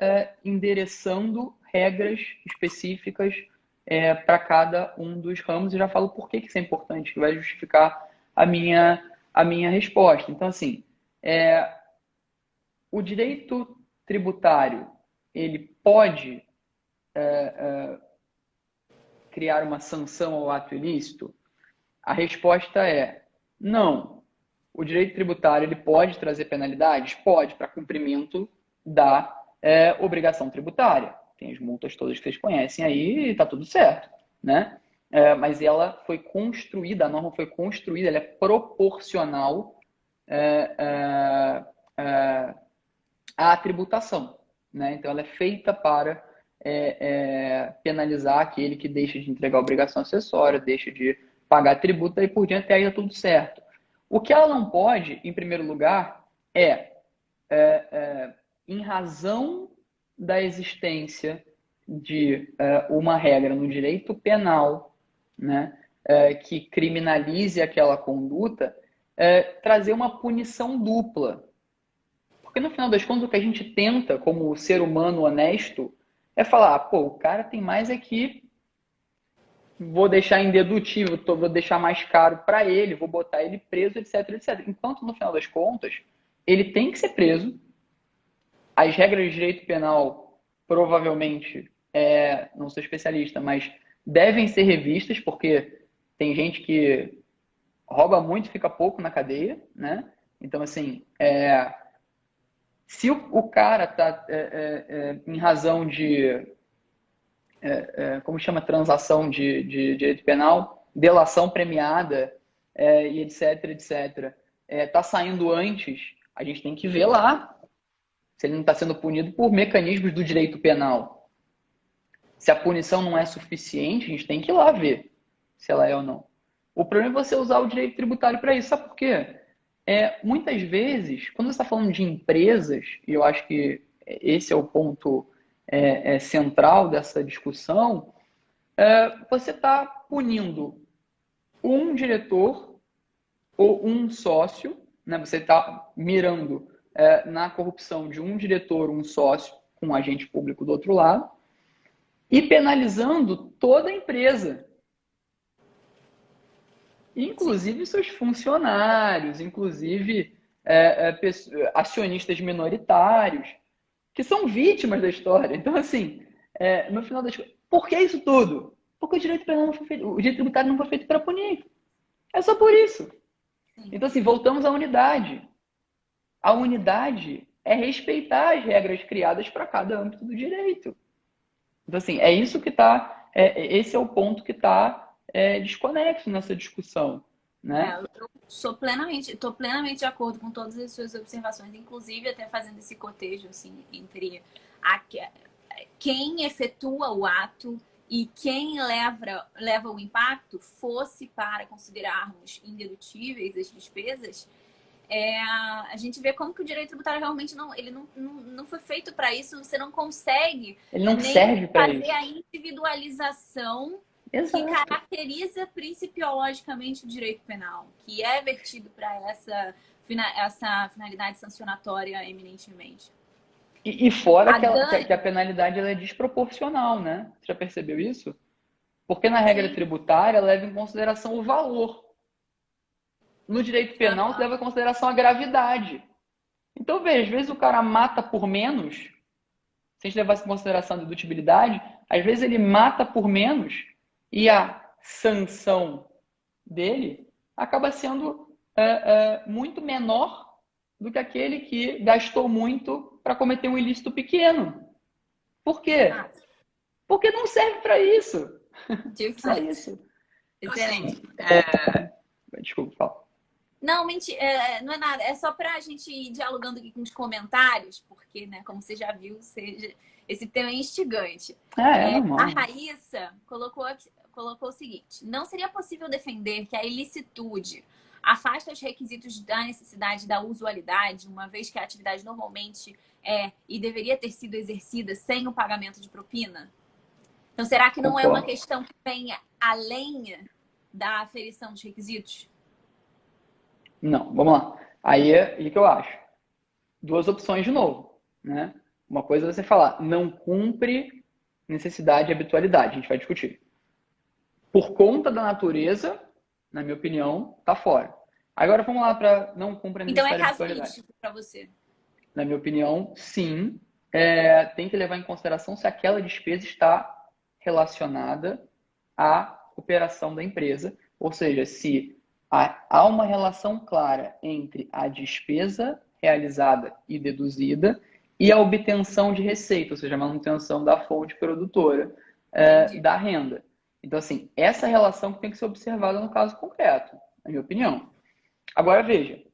Speaker 2: endereçando regras específicas para cada um dos ramos. E já falo por que isso é importante, que vai justificar a minha resposta. Então, assim, o direito tributário, ele pode criar uma sanção ao ato ilícito? A resposta é não. O direito tributário ele pode trazer penalidades? Pode, para cumprimento da obrigação tributária. Tem as multas todas que vocês conhecem aí e está tudo certo, né? Mas ela foi construída, a norma foi construída, ela é proporcional à tributação, né? Então, ela é feita para penalizar aquele que deixa de entregar a obrigação acessória, deixa de pagar tributo e por diante, aí é tudo certo. O que ela não pode, em primeiro lugar, em razão da existência de uma regra no direito penal, né, que criminalize aquela conduta, trazer uma punição dupla. Porque no final das contas, o que a gente tenta, como ser humano honesto, é falar, pô, o cara tem mais aqui, vou deixar indedutível, vou deixar mais caro para ele, vou botar ele preso, etc, etc. Enquanto, no final das contas, ele tem que ser preso. As regras de direito penal, provavelmente, não sou especialista, mas devem ser revistas, porque tem gente que rouba muito e fica pouco na cadeia, né? Então, assim, se o cara está em razão de como chama transação de direito penal, delação premiada e etc, etc, está saindo antes, a gente tem que ver lá se ele não está sendo punido por mecanismos do direito penal. Se a punição não é suficiente, a gente tem que ir lá ver se ela é ou não. O problema é você usar o direito tributário para isso. Sabe por quê? Muitas vezes, quando você está falando de empresas, e eu acho que esse é o ponto central dessa discussão, você está punindo um diretor ou um sócio, né? Você está mirando na corrupção de um diretor, um sócio, com um agente público do outro lado, e penalizando toda a empresa. Inclusive seus funcionários, inclusive acionistas minoritários, que são vítimas da história. Então, assim, no final das contas, por que isso tudo? Porque o direito penal não foi feito, o direito tributário não foi feito para punir. É só por isso. Então, assim, voltamos à unidade. A unidade é respeitar as regras criadas para cada âmbito do direito. Então, assim, é isso que está. Esse é o ponto que está desconexo nessa discussão, né?
Speaker 1: Eu estou plenamente de acordo com todas as suas observações, inclusive até fazendo esse cotejo assim, entre quem efetua o ato e quem leva o impacto, fosse para considerarmos indedutíveis as despesas, a gente vê como que o direito tributário realmente não foi feito para isso. Você não consegue
Speaker 2: Ele não serve para isso.
Speaker 1: Fazer a individualização.
Speaker 2: Exato.
Speaker 1: Que caracteriza principiologicamente o direito penal, que é vertido para essa finalidade sancionatória eminentemente.
Speaker 2: E fora que a penalidade ela é desproporcional, né? Você já percebeu isso? Porque na regra tributária leva em consideração o valor. No direito penal leva em consideração a gravidade. Então, veja, às vezes o cara mata por menos, se a gente levasse em consideração a dedutibilidade, às vezes ele mata por menos e a sanção dele acaba sendo muito menor do que aquele que gastou muito para cometer um ilícito pequeno. Por quê? Porque não serve para isso.
Speaker 1: De
Speaker 2: Só
Speaker 1: fato.
Speaker 2: isso.
Speaker 1: Excelente.
Speaker 2: Desculpa, fala.
Speaker 1: Não, mentira, não é nada. É só para a gente ir dialogando aqui com os comentários, porque, né, como você já viu, esse tema é instigante.
Speaker 2: É
Speaker 1: A
Speaker 2: normal.
Speaker 1: Raíssa colocou o seguinte: não seria possível defender que a ilicitude afasta os requisitos da necessidade da usualidade, uma vez que a atividade normalmente é e deveria ter sido exercida sem o pagamento de propina? Então, será que não é uma
Speaker 2: Concordo.
Speaker 1: questão que vem além da aferição dos requisitos?
Speaker 2: Não, vamos lá. Aí é o que eu acho. Duas opções de novo, né? Uma coisa é você falar, não cumpre necessidade e habitualidade, a gente vai discutir. Por conta da natureza, na minha opinião, tá fora. Agora vamos lá para não cumpre a
Speaker 1: Então, é
Speaker 2: necessidade e habitualidade.
Speaker 1: casuístico para você.
Speaker 2: Na minha opinião, sim, tem que levar em consideração se aquela despesa está relacionada à operação da empresa, ou seja, se há uma relação clara entre a despesa realizada e deduzida e a obtenção de receita, ou seja, a manutenção da fonte produtora
Speaker 1: Entendi.
Speaker 2: da renda. Então, assim, essa relação que tem que ser observada no caso concreto, na minha opinião. Agora, veja,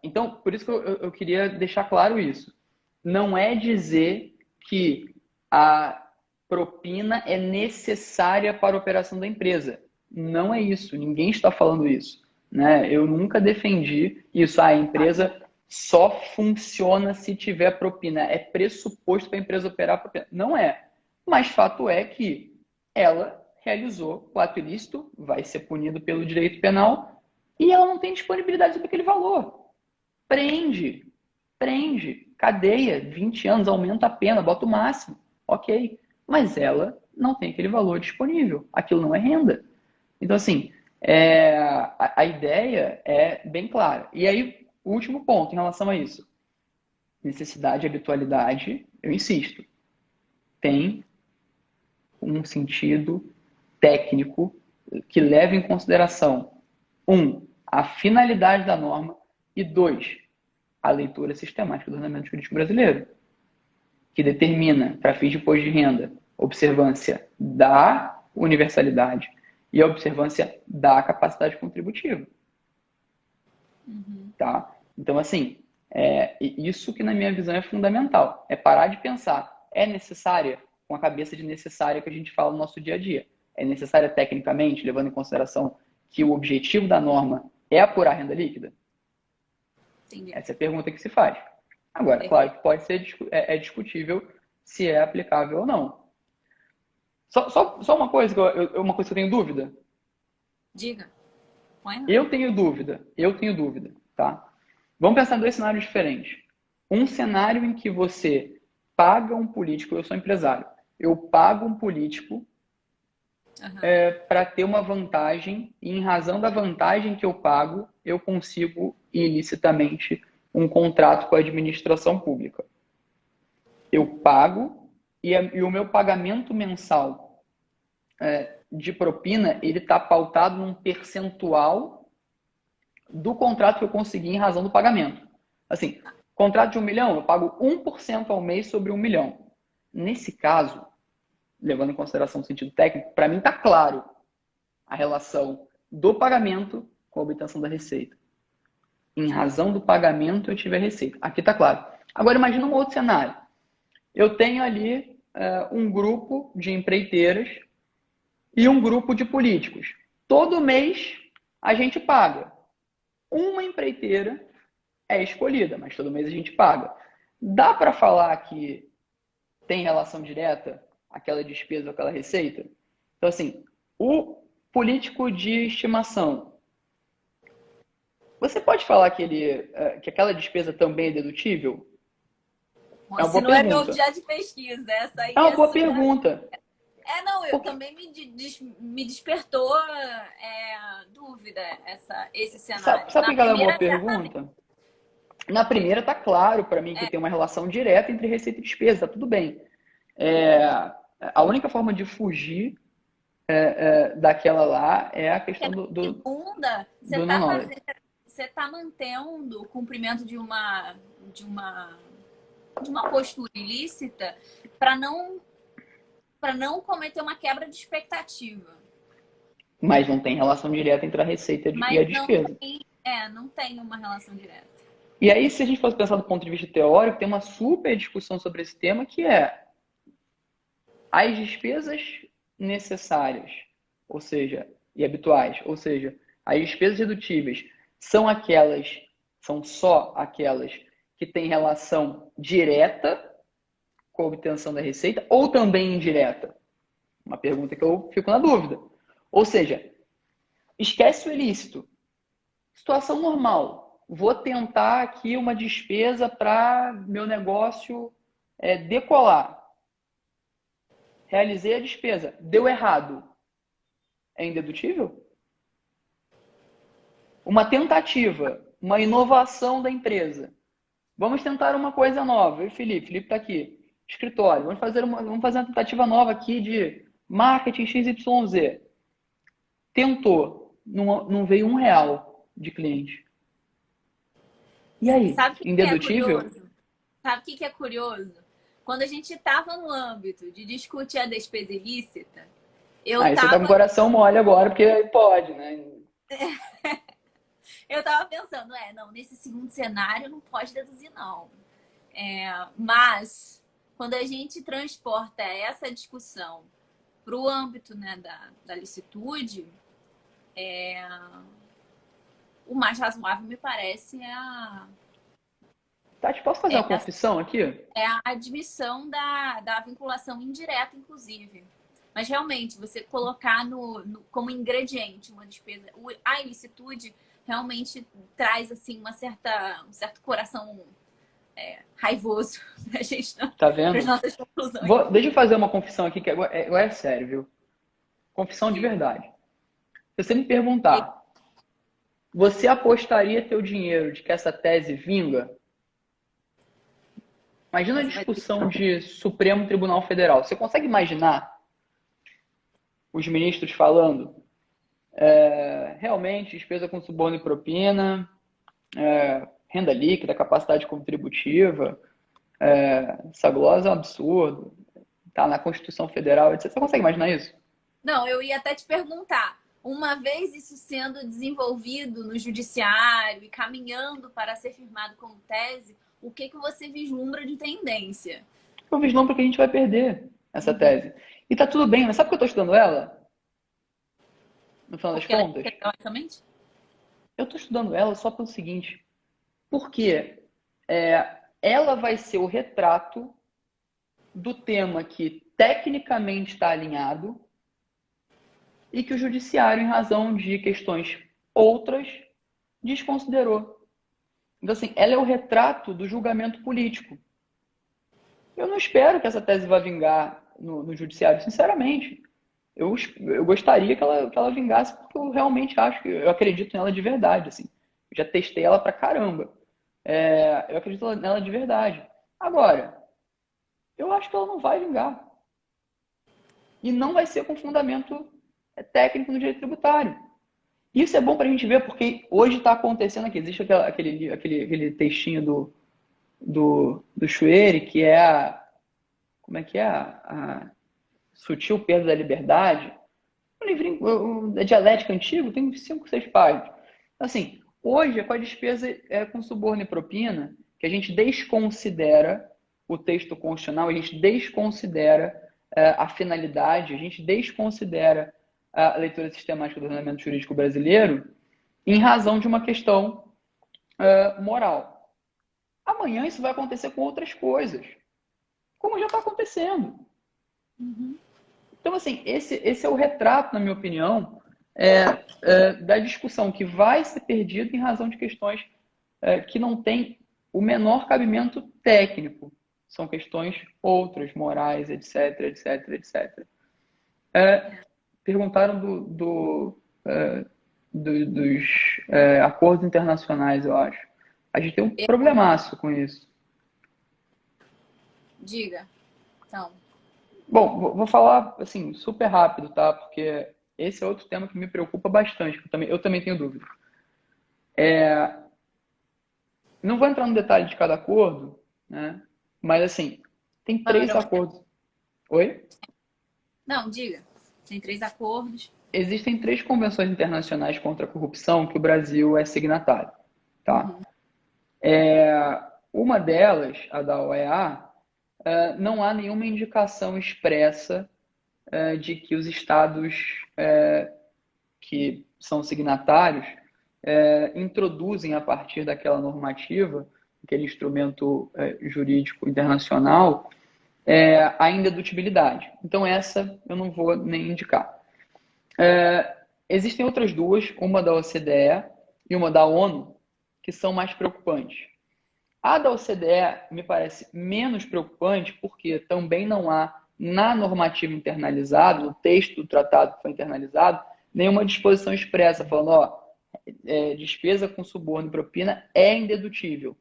Speaker 2: então, por isso que eu queria deixar claro isso. Não é dizer que a propina é necessária para a operação da empresa. Não é isso. Ninguém está falando isso. Né? Eu nunca defendi isso. A empresa só funciona se tiver propina. É pressuposto para a empresa operar a propina. Não é. Mas fato é que ela realizou o ato ilícito, vai ser punido pelo direito penal e ela não tem disponibilidade sobre aquele valor. Prende, prende, cadeia, 20 anos, aumenta a pena, bota o máximo, ok. Mas ela não tem aquele valor disponível, aquilo não é renda. Então, assim, a ideia é bem clara. E aí, o último ponto em relação a isso. Necessidade e habitualidade, eu insisto, tem um sentido técnico que leva em consideração, a finalidade da norma e, dois, a leitura sistemática do ordenamento jurídico brasileiro, que determina, para fins de imposto de renda, observância da universalidade e a observância da capacidade contributiva. Tá? Então, assim, isso que na minha visão é fundamental. É parar de pensar, é necessária, com a cabeça de necessária que a gente fala no nosso dia a dia. É necessária tecnicamente, levando em consideração que o objetivo da norma é apurar a renda líquida?
Speaker 1: Entendi.
Speaker 2: Essa é a pergunta que se faz. Agora, claro que pode ser discutível se é aplicável ou não. Só uma coisa que eu tenho dúvida.
Speaker 1: Diga.
Speaker 2: Eu tenho dúvida, tá? Vamos pensar em dois cenários diferentes. Um cenário em que você paga um político, eu sou empresário, eu pago um político para ter uma vantagem, e em razão da vantagem que eu pago, eu consigo ilicitamente um contrato com a administração pública. Eu pago e o meu pagamento mensal de propina, ele está pautado num percentual do contrato que eu consegui em razão do pagamento. Assim, contrato de 1 milhão, eu pago 1% ao mês sobre 1 milhão. Nesse caso, levando em consideração o sentido técnico, para mim está claro a relação do pagamento com a obtenção da receita. Em razão do pagamento, eu tive a receita. Aqui está claro. Agora, imagina um outro cenário. Eu tenho ali um grupo de empreiteiras e um grupo de políticos. Todo mês, a gente paga. Uma empreiteira é escolhida, mas todo mês a gente paga. Dá para falar que tem relação direta aquela despesa ou aquela receita? Então, assim, o político de estimação, você pode falar que aquela despesa também é dedutível?
Speaker 1: Bom,
Speaker 2: É uma
Speaker 1: se
Speaker 2: boa
Speaker 1: não é meu
Speaker 2: pergunta.
Speaker 1: objeto de pesquisa, essa aí
Speaker 2: É uma boa
Speaker 1: assim,
Speaker 2: pergunta.
Speaker 1: não, eu
Speaker 2: Porque,
Speaker 1: também me despertou dúvida esse cenário.
Speaker 2: sabe
Speaker 1: Na
Speaker 2: por que ela é uma boa
Speaker 1: primeira, certamente.
Speaker 2: pergunta? Na primeira, tá claro para mim que tem uma relação direta entre receita e despesa, tá tudo bem. A única forma de fugir daquela lá é a
Speaker 1: Porque
Speaker 2: questão
Speaker 1: na segunda,
Speaker 2: do non-knowledge.
Speaker 1: você tá mantendo o cumprimento de uma postura ilícita para não cometer uma quebra de expectativa.
Speaker 2: Mas não tem relação direta entre a receita e a
Speaker 1: Mas não
Speaker 2: despesa.
Speaker 1: tem, Não tem uma relação direta.
Speaker 2: E aí, se a gente fosse pensar do ponto de vista teórico, tem uma super discussão sobre esse tema, que é as despesas necessárias, ou seja, e habituais, ou seja, as despesas dedutíveis são só aquelas que têm relação direta com a obtenção da receita ou também indireta? Uma pergunta que eu fico na dúvida. Ou seja, esquece o ilícito. Situação normal. Vou tentar aqui uma despesa para meu negócio decolar. Realizei a despesa. Deu errado. É indedutível? Uma tentativa, uma inovação da empresa. Vamos tentar uma coisa nova. Eu e Felipe. Felipe está aqui. Escritório. Vamos fazer uma tentativa nova aqui de marketing XYZ. Tentou. Não veio R$ 1 de cliente. E aí?
Speaker 1: Sabe o que é
Speaker 2: Indedutível?
Speaker 1: curioso? Sabe o que é curioso? Quando a gente estava no âmbito de discutir a despesa ilícita, eu
Speaker 2: Aí você tá com o
Speaker 1: estava
Speaker 2: coração mole agora, porque pode, né?
Speaker 1: pensando, não, nesse segundo cenário não pode deduzir, não. Mas, quando a gente transporta essa discussão para o âmbito, né, da licitude, o mais razoável, me parece,
Speaker 2: Tati, posso fazer
Speaker 1: é
Speaker 2: uma confissão aqui?
Speaker 1: a admissão da vinculação indireta, inclusive. Mas, realmente, você colocar como ingrediente uma despesa... A ilicitude realmente traz, assim, um certo coração raivoso pra gente,
Speaker 2: Tá
Speaker 1: para as
Speaker 2: vendo?
Speaker 1: nossas conclusões.
Speaker 2: Deixa eu fazer uma confissão aqui, que agora é sério, viu? Confissão de
Speaker 1: Diga.
Speaker 2: verdade. Se você me
Speaker 1: E aí,
Speaker 2: perguntar, você apostaria teu dinheiro de que essa tese vinga? Imagina a
Speaker 1: você vai ter
Speaker 2: discussão de Supremo Tribunal Federal. Você consegue imaginar os ministros falando realmente despesa com suborno e propina, renda líquida, capacidade contributiva, essa glosa é um absurdo, tá na Constituição Federal, etc. Você consegue imaginar isso?
Speaker 1: Não, eu ia até te perguntar, uma vez isso sendo desenvolvido no judiciário e caminhando para ser firmado como tese, o que você vislumbra de tendência?
Speaker 2: Eu vislumbro que a gente vai perder essa tese. E tá tudo bem, mas sabe por que eu tô estudando ela? No final das
Speaker 1: Porque ela
Speaker 2: contas?
Speaker 1: é teoricamente?
Speaker 2: Eu tô estudando ela só pelo seguinte, porque ela vai ser o retrato do tema que tecnicamente está alinhado e que o judiciário, em razão de questões outras, desconsiderou. Então, assim, ela é o retrato do julgamento político. Eu não espero que essa tese vá vingar no judiciário, sinceramente. Eu gostaria que ela vingasse, porque eu realmente acho, eu acredito nela de verdade. Assim. Eu já testei ela pra caramba. Eu acredito nela de verdade. Agora, eu acho que ela não vai vingar. E não vai ser com fundamento técnico no direito tributário. Isso é bom para a gente ver, porque hoje está acontecendo aqui. Existe aquele textinho do Schwery, que é como é que é? A Sutil Perda da Liberdade. Um livrinho da dialética antigo, tem 5, 6 páginas. Assim, hoje é com a despesa com suborno e propina que a gente desconsidera o texto constitucional, a gente desconsidera a finalidade, a gente desconsidera a leitura sistemática do ordenamento jurídico brasileiro em razão de uma questão moral. Amanhã isso vai acontecer com outras coisas, como já está acontecendo.
Speaker 1: Uhum.
Speaker 2: Então, assim, esse é o retrato, na minha opinião, da discussão que vai ser perdida em razão de questões que não têm o menor cabimento técnico. São questões outras, morais, etc, etc, etc. Perguntaram dos acordos internacionais, eu acho. A gente tem um problemaço com isso.
Speaker 1: Diga. Então,
Speaker 2: Bom, vou falar assim, super rápido, tá? Porque esse é outro tema que me preocupa bastante, que eu também tenho dúvida. Não vou entrar no detalhe de cada acordo, né? Mas assim, tem 3
Speaker 1: panorama.
Speaker 2: acordos. Oi?
Speaker 1: Não, diga. Tem 3 acordos.
Speaker 2: existem 3 convenções internacionais contra a corrupção que o Brasil é signatário, tá?
Speaker 1: Uhum.
Speaker 2: Uma delas, a da OEA, não há nenhuma indicação expressa de que os estados que são signatários introduzem a partir daquela normativa, aquele instrumento jurídico internacional, a indedutibilidade. Então essa eu não vou nem indicar. Existem outras duas, uma da OCDE e uma da ONU, que são mais preocupantes. A da OCDE me parece menos preocupante porque também não há na normativa internalizada, no texto do tratado que foi internalizado, nenhuma disposição expressa falando, despesa com suborno e propina é indedutível.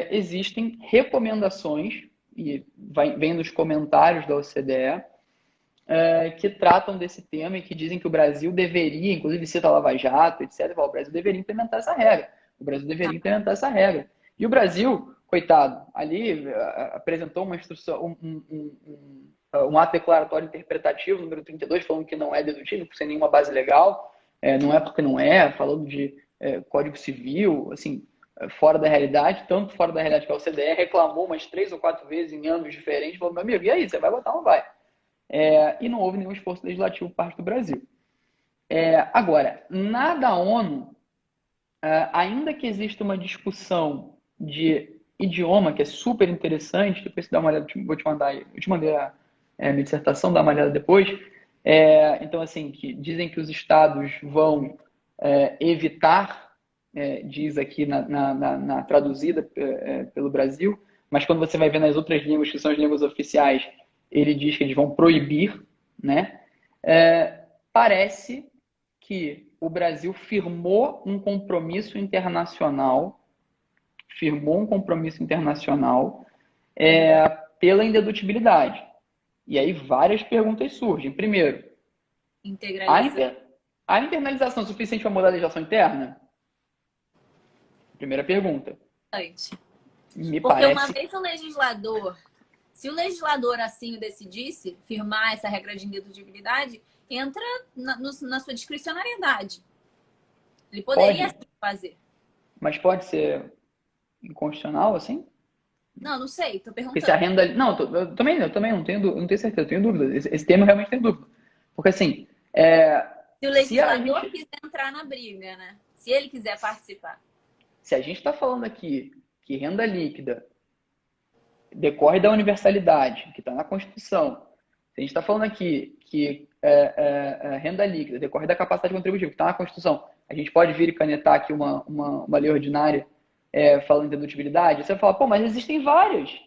Speaker 2: Existem recomendações, e vem nos comentários da OCDE, que tratam desse tema e que dizem que o Brasil deveria, inclusive cita a Lava Jato, etc. O Brasil deveria implementar essa regra. O Brasil deveria implementar essa regra. E o Brasil, coitado, ali apresentou uma instrução, um ato declaratório interpretativo, número 32, falando que não é dedutível, sem nenhuma base legal, não é porque não é, falando de Código Civil, assim, fora da realidade, tanto fora da realidade que a OCDE reclamou umas 3 ou 4 vezes em anos diferentes, falando, meu amigo, e aí, você vai botar ou não vai? E não houve nenhum esforço legislativo por parte do Brasil. Agora, na da ONU, ainda que exista uma discussão de idioma, que é super interessante, depois você dá uma olhada, vou te mandar, eu te mandei a minha dissertação, dá uma olhada depois. Então, assim, que dizem que os estados vão evitar, diz aqui na traduzida pelo Brasil, mas quando você vai ver nas outras línguas, que são as línguas oficiais, ele diz que eles vão proibir, né? Parece que o Brasil firmou um compromisso internacional pela indedutibilidade. E aí várias perguntas surgem. Primeiro, a internalização é suficiente para mudar a legislação interna? Primeira pergunta.
Speaker 1: Me Porque parece... uma vez o legislador, se o legislador assim o decidisse, firmar essa regra de indedutibilidade, entra na sua discricionariedade. Ele poderia assim fazer.
Speaker 2: Mas pode ser inconstitucional, assim?
Speaker 1: Não sei, tô perguntando.
Speaker 2: Porque se a renda... Não, eu também não tenho certeza, eu tenho dúvida. Esse tema eu realmente tenho dúvida. Porque assim...
Speaker 1: Se o legislador quiser entrar na briga, né? Se ele quiser participar.
Speaker 2: Se a gente está falando aqui que renda líquida decorre da universalidade, que está na Constituição, se a gente está falando aqui que renda líquida decorre da capacidade contributiva, que está na Constituição, a gente pode vir e canetar aqui uma lei ordinária falando de dedutibilidade, você vai falar, pô, mas existem várias.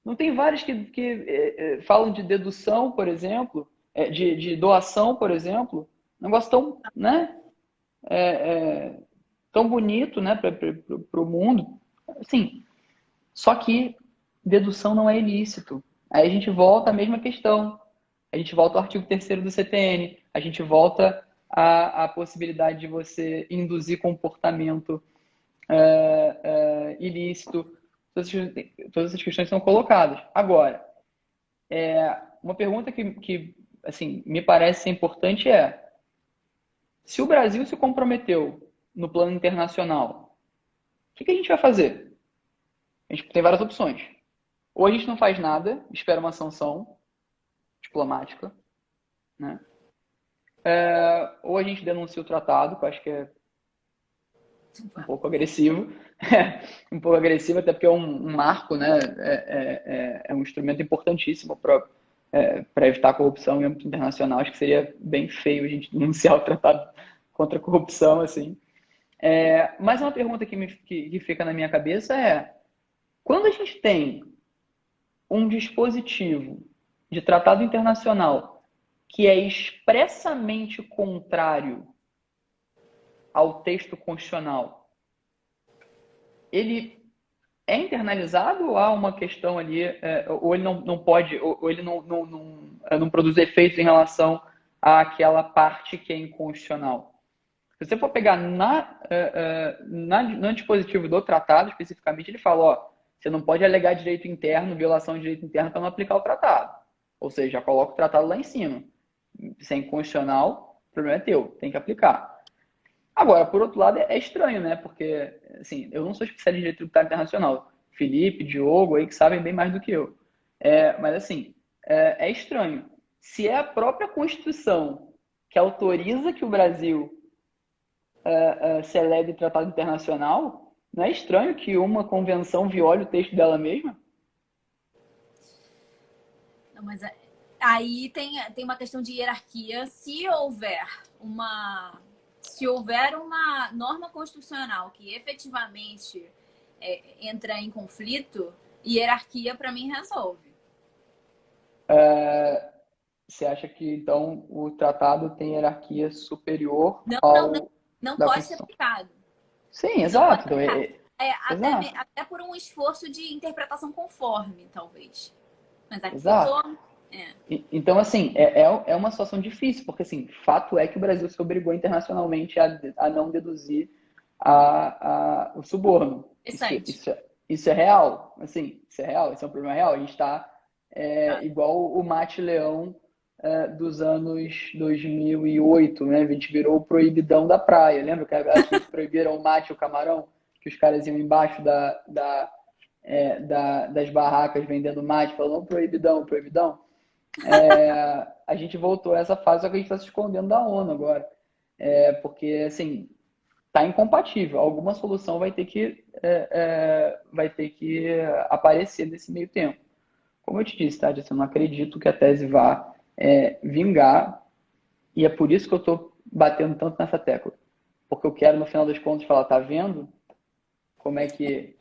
Speaker 2: Não tem várias que falam de dedução, por exemplo, de doação, por exemplo, um negócio tão, né, tão bonito, né, para o mundo. Assim, só que dedução não é ilícito. Aí a gente volta à mesma questão. A gente volta ao artigo 3º do CTN, a gente volta à possibilidade de você induzir comportamento ilícito. Todas essas questões são colocadas. Agora, uma pergunta que assim, me parece ser importante se o Brasil se comprometeu no plano internacional, o que a gente vai fazer? A gente tem várias opções. Ou a gente não faz nada, espera uma sanção diplomática, né? Ou a gente denuncia o tratado, que eu acho que é um pouco agressivo. Um pouco agressivo, até porque é um marco, né? É um instrumento importantíssimo para evitar a corrupção em âmbito internacional. Acho que seria bem feio a gente denunciar o tratado contra a corrupção, assim. Mas uma pergunta que fica na minha cabeça quando a gente tem um dispositivo de tratado internacional que é expressamente contrário ao texto constitucional, ele é internalizado ou há uma questão ali, ou ele não pode, ou ele não produz efeitos em relação àquela parte que é inconstitucional? Se você for pegar no dispositivo do tratado, especificamente, ele fala, você não pode alegar direito interno, violação de direito interno para não aplicar o tratado. Ou seja, já coloca o tratado lá em cima. Se é inconstitucional, O problema é teu, tem que aplicar. Agora, por outro lado, é estranho, né? Porque, assim, eu não sou especialista em direito tributário internacional. Felipe, Diogo, aí que sabem bem mais do que eu. Mas, assim, é estranho. Se é a própria Constituição que autoriza que o Brasil celebre tratado internacional, não é estranho que uma convenção viole o texto dela mesma?
Speaker 1: Não, mas aí tem uma questão de hierarquia. Se houver uma norma constitucional que efetivamente entra em conflito, hierarquia para mim resolve.
Speaker 2: Você acha que, então, o tratado tem hierarquia superior
Speaker 1: Não, não, não,
Speaker 2: ao
Speaker 1: não
Speaker 2: da
Speaker 1: pode ser
Speaker 2: Constituição?
Speaker 1: aplicado.
Speaker 2: Sim,
Speaker 1: Não pode
Speaker 2: exato.
Speaker 1: ser aplicado. Até,
Speaker 2: Exato,
Speaker 1: até por um esforço de interpretação conforme, talvez. Mas aqui eu tô.
Speaker 2: exato.
Speaker 1: É,
Speaker 2: Então, assim, é uma situação difícil, porque, assim, fato é que o Brasil se obrigou internacionalmente a não deduzir o suborno.
Speaker 1: interessante.
Speaker 2: Isso é real, assim, isso é real, isso é um problema real. A gente está
Speaker 1: Tá.
Speaker 2: igual o Mate Leão dos anos 2008, né? A gente virou o proibidão da praia. Lembra que proibiram o mate e o camarão? Que os caras iam embaixo das barracas vendendo mate, falando proibidão, proibidão. A gente voltou a essa fase, só que a gente está se escondendo da ONU agora. Porque, assim, tá incompatível. Alguma solução vai ter que aparecer nesse meio tempo. Como eu te disse, tá, Jess, eu não acredito que a tese vá vingar, e é por isso que eu estou batendo tanto nessa tecla. Porque eu quero, no final das contas, falar, tá vendo como é que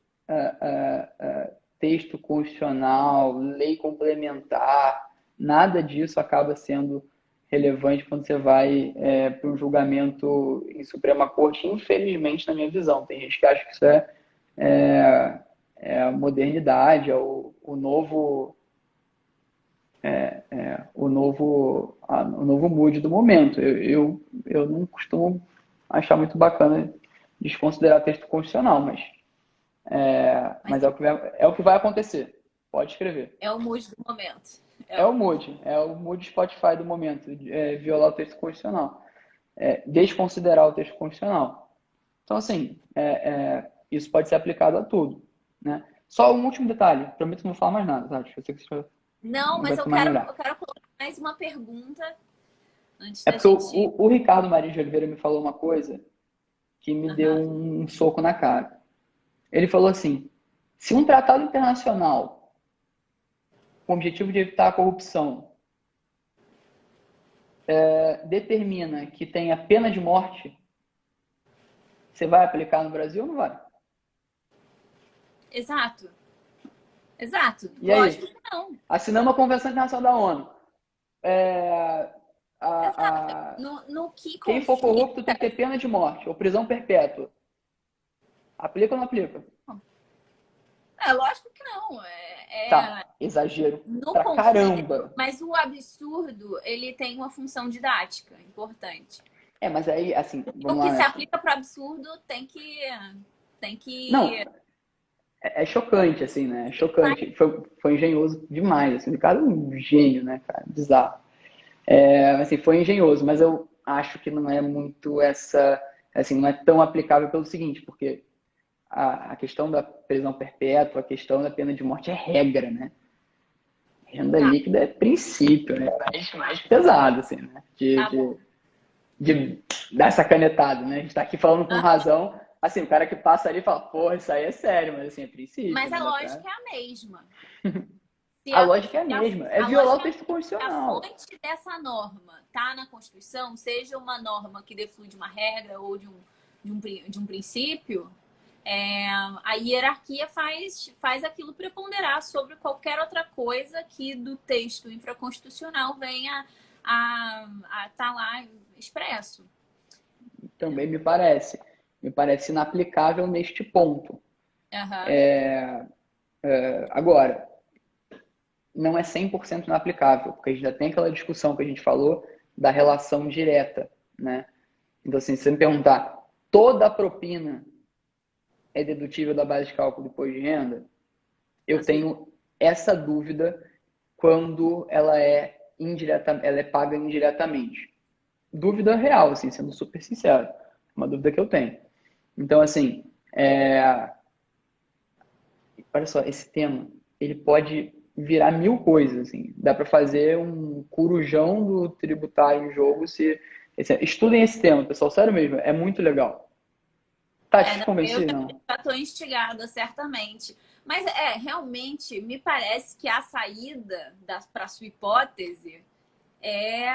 Speaker 2: texto constitucional, lei complementar, nada disso acaba sendo relevante quando você vai para um julgamento em Suprema Corte, infelizmente, na minha visão. Tem gente que acha que isso é a modernidade, o novo o novo mood do momento. Eu não costumo achar muito bacana desconsiderar texto constitucional, mas
Speaker 1: Mas
Speaker 2: é o que vai acontecer. Pode escrever.
Speaker 1: é o mood do momento.
Speaker 2: É o mood Spotify do momento, violar o texto constitucional, desconsiderar o texto constitucional. Então, assim, isso pode ser aplicado a tudo, né? Só um último detalhe, prometo que não vou falar mais nada, tá? Eu sei que você
Speaker 1: Não,
Speaker 2: não
Speaker 1: mas
Speaker 2: vai
Speaker 1: eu
Speaker 2: mais
Speaker 1: quero,
Speaker 2: lembrar.
Speaker 1: eu quero colocar mais uma pergunta antes
Speaker 2: É
Speaker 1: da
Speaker 2: porque
Speaker 1: gente.
Speaker 2: o Ricardo Maria de Oliveira me falou uma coisa que me deu
Speaker 1: Aham.
Speaker 2: um soco na cara. Ele falou assim: se um tratado internacional com o objetivo de evitar a corrupção determina que tenha pena de morte, você vai aplicar no Brasil ou não vai?
Speaker 1: Exato. Exato.
Speaker 2: E
Speaker 1: Lógico
Speaker 2: aí?
Speaker 1: que não.
Speaker 2: Assinamos a Convenção Internacional da ONU. É,
Speaker 1: Exato.
Speaker 2: a, a,
Speaker 1: No que
Speaker 2: quem for corrupto tem
Speaker 1: conflita.
Speaker 2: que ter pena de morte ou prisão perpétua. Aplica ou não aplica?
Speaker 1: Lógico que não.
Speaker 2: Tá, exagero
Speaker 1: No
Speaker 2: pra
Speaker 1: conflito,
Speaker 2: caramba.
Speaker 1: mas o absurdo, ele tem uma função didática importante.
Speaker 2: Mas aí, assim,
Speaker 1: O
Speaker 2: vamos
Speaker 1: que
Speaker 2: lá,
Speaker 1: se
Speaker 2: né?
Speaker 1: aplica para o absurdo tem que.
Speaker 2: Não, é chocante, assim, né? É chocante. Foi engenhoso demais, assim. O cara é um gênio, né, cara? Bizarro. Assim, foi engenhoso, mas eu acho que não é muito assim, não é tão aplicável pelo seguinte, porque a questão da prisão perpétua, a questão da pena de morte é regra, né? Renda
Speaker 1: Tá,
Speaker 2: líquida é princípio, né? Mais pesado, assim, né? De,
Speaker 1: tá
Speaker 2: de,
Speaker 1: bom.
Speaker 2: de dar essa canetada, né? A gente tá aqui falando com razão, assim, o cara que passa ali fala, porra, isso aí é sério, mas assim, é princípio,
Speaker 1: Mas
Speaker 2: não
Speaker 1: a
Speaker 2: dá pra...
Speaker 1: lógica é a mesma. Se
Speaker 2: A
Speaker 1: a,
Speaker 2: lógica é a
Speaker 1: se a,
Speaker 2: mesma, é
Speaker 1: a
Speaker 2: violar o
Speaker 1: lógica é a
Speaker 2: texto
Speaker 1: mesma. Se a
Speaker 2: constitucional.
Speaker 1: fonte dessa norma tá na Constituição, seja uma norma que deflui de uma regra ou de um princípio, a hierarquia faz aquilo preponderar sobre qualquer outra coisa que do texto infraconstitucional venha a tá lá expresso.
Speaker 2: Também me parece inaplicável neste ponto.
Speaker 1: Aham.
Speaker 2: Agora, não é 100% inaplicável, porque a gente já tem aquela discussão que a gente falou da relação direta, né? Então, assim, se você me perguntar, toda a propina é dedutível da base de cálculo do imposto de renda? Eu
Speaker 1: Às vezes,
Speaker 2: tenho essa dúvida quando ela é paga indiretamente. dúvida real, assim, sendo super sincero. Uma dúvida que eu tenho. Então, assim, olha só, esse tema, ele pode virar mil coisas, assim. Dá para fazer um corujão do tributário em jogo se... Estudem esse tema, pessoal, sério mesmo, é muito legal. Tá, te
Speaker 1: Não, eu
Speaker 2: convenci?
Speaker 1: já
Speaker 2: Não.
Speaker 1: estou instigada, certamente. Mas realmente me parece que a saída para a sua hipótese é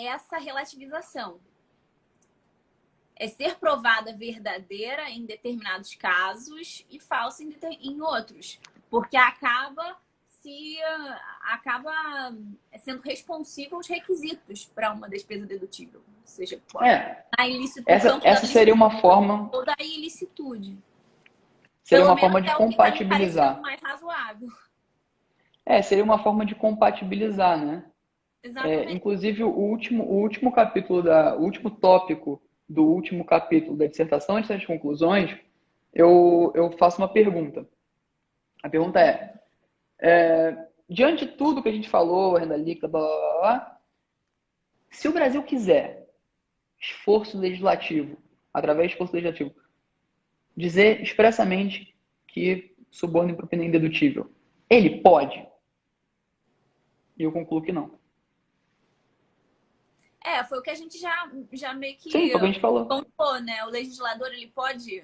Speaker 1: essa relativização. É ser provada verdadeira em determinados casos e falsa em outros. Porque acaba sendo responsivo aos requisitos para uma despesa dedutível. Ou seja,
Speaker 2: É,
Speaker 1: na ilícito, no
Speaker 2: essa,
Speaker 1: campo da
Speaker 2: essa seria uma
Speaker 1: licitude
Speaker 2: forma,
Speaker 1: ou da ilicitude.
Speaker 2: seria
Speaker 1: Pelo
Speaker 2: uma
Speaker 1: menos
Speaker 2: forma de
Speaker 1: é o que está me parecendo
Speaker 2: compatibilizar.
Speaker 1: mais razoável.
Speaker 2: Seria uma forma de compatibilizar, né?
Speaker 1: Exatamente.
Speaker 2: Inclusive, o último capítulo, o último tópico do último capítulo da dissertação, antes das conclusões, eu faço uma pergunta. A pergunta diante de tudo que a gente falou, renda líquida, blá, blá, blá, blá, se o Brasil quiser esforço legislativo, através de esforço legislativo, dizer expressamente que suborno e propina é indedutível, ele pode? E eu concluo que não.
Speaker 1: Foi o que a gente já meio
Speaker 2: Sim,
Speaker 1: que
Speaker 2: foi o que a gente falou.
Speaker 1: pontuou, né? O legislador ele pode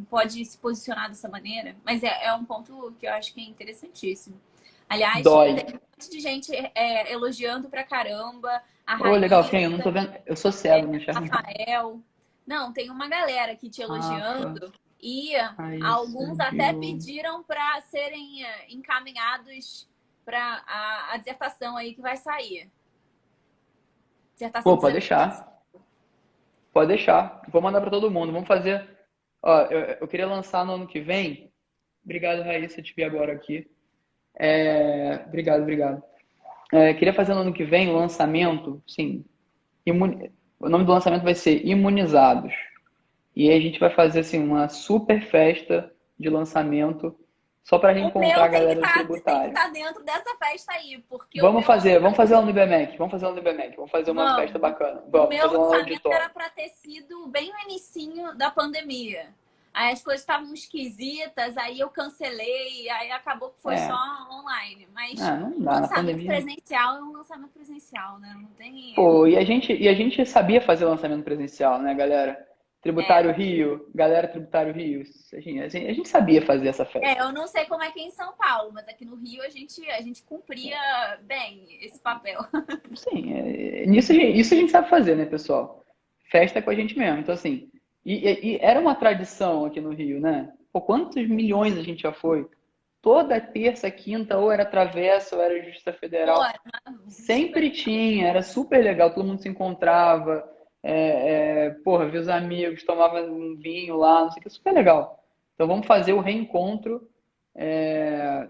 Speaker 1: pode se posicionar dessa maneira, mas é um ponto que eu acho que é interessantíssimo. Aliás,
Speaker 2: Dói.
Speaker 1: tem um monte de gente elogiando pra caramba a
Speaker 2: Ô, legal,
Speaker 1: Raíssa,
Speaker 2: quem? Eu não tô vendo. Eu sou cego, não enxergo nada.
Speaker 1: Rafael. Não, tem uma galera aqui te
Speaker 2: Rafa,
Speaker 1: elogiando e
Speaker 2: Raíssa,
Speaker 1: alguns até
Speaker 2: Diogo.
Speaker 1: pediram para serem encaminhados para a dissertação aí que vai sair. Dissertação
Speaker 2: Pô,
Speaker 1: de
Speaker 2: pode
Speaker 1: 0,25.
Speaker 2: deixar. Pode deixar. Vou mandar para todo mundo. Vamos fazer. Ó, eu queria lançar no ano que vem. Obrigado, Raíssa, te vi agora aqui. Obrigado, obrigado. Queria fazer no ano que vem o lançamento, sim. O nome do lançamento vai ser Imunizados. E aí a gente vai fazer assim uma super festa de lançamento só para
Speaker 1: O
Speaker 2: reencontrar
Speaker 1: meu
Speaker 2: a galera do tributário.
Speaker 1: dentro dessa festa aí, porque o
Speaker 2: Vamos
Speaker 1: meu
Speaker 2: fazer, vamos fazer
Speaker 1: lançamento.
Speaker 2: lá no IBMEC, vamos fazer lá no IBMEC, vamos fazer uma festa
Speaker 1: Vamos.
Speaker 2: bacana.
Speaker 1: O
Speaker 2: Vamos
Speaker 1: meu
Speaker 2: fazer lá no
Speaker 1: lançamento era
Speaker 2: auditório.
Speaker 1: para ter sido bem no inicinho da pandemia. Aí as coisas estavam esquisitas, aí eu cancelei, aí acabou que foi só
Speaker 2: É,
Speaker 1: online. Mas
Speaker 2: não
Speaker 1: o
Speaker 2: dá na
Speaker 1: lançamento
Speaker 2: pandemia.
Speaker 1: presencial é um lançamento presencial, né? Não tem.
Speaker 2: Pô, e a gente sabia fazer lançamento presencial, né, galera? Tributário Rio, galera Tributário Rio. A gente sabia fazer essa festa.
Speaker 1: Eu não sei como é que é em São Paulo, mas aqui no Rio a gente cumpria bem esse papel.
Speaker 2: Sim, isso a gente sabe fazer, né, pessoal? Festa é com a gente mesmo. Então, assim, e era uma tradição aqui no Rio, né? Pô, quantos milhões a gente já foi? Toda terça, quinta, ou era Travessa, ou era Justiça
Speaker 1: Pô,
Speaker 2: Federal.
Speaker 1: super.
Speaker 2: Sempre tinha, era super legal, todo mundo se encontrava, porra, via os amigos, tomava um vinho lá, não sei o que, super legal. Então vamos fazer o reencontro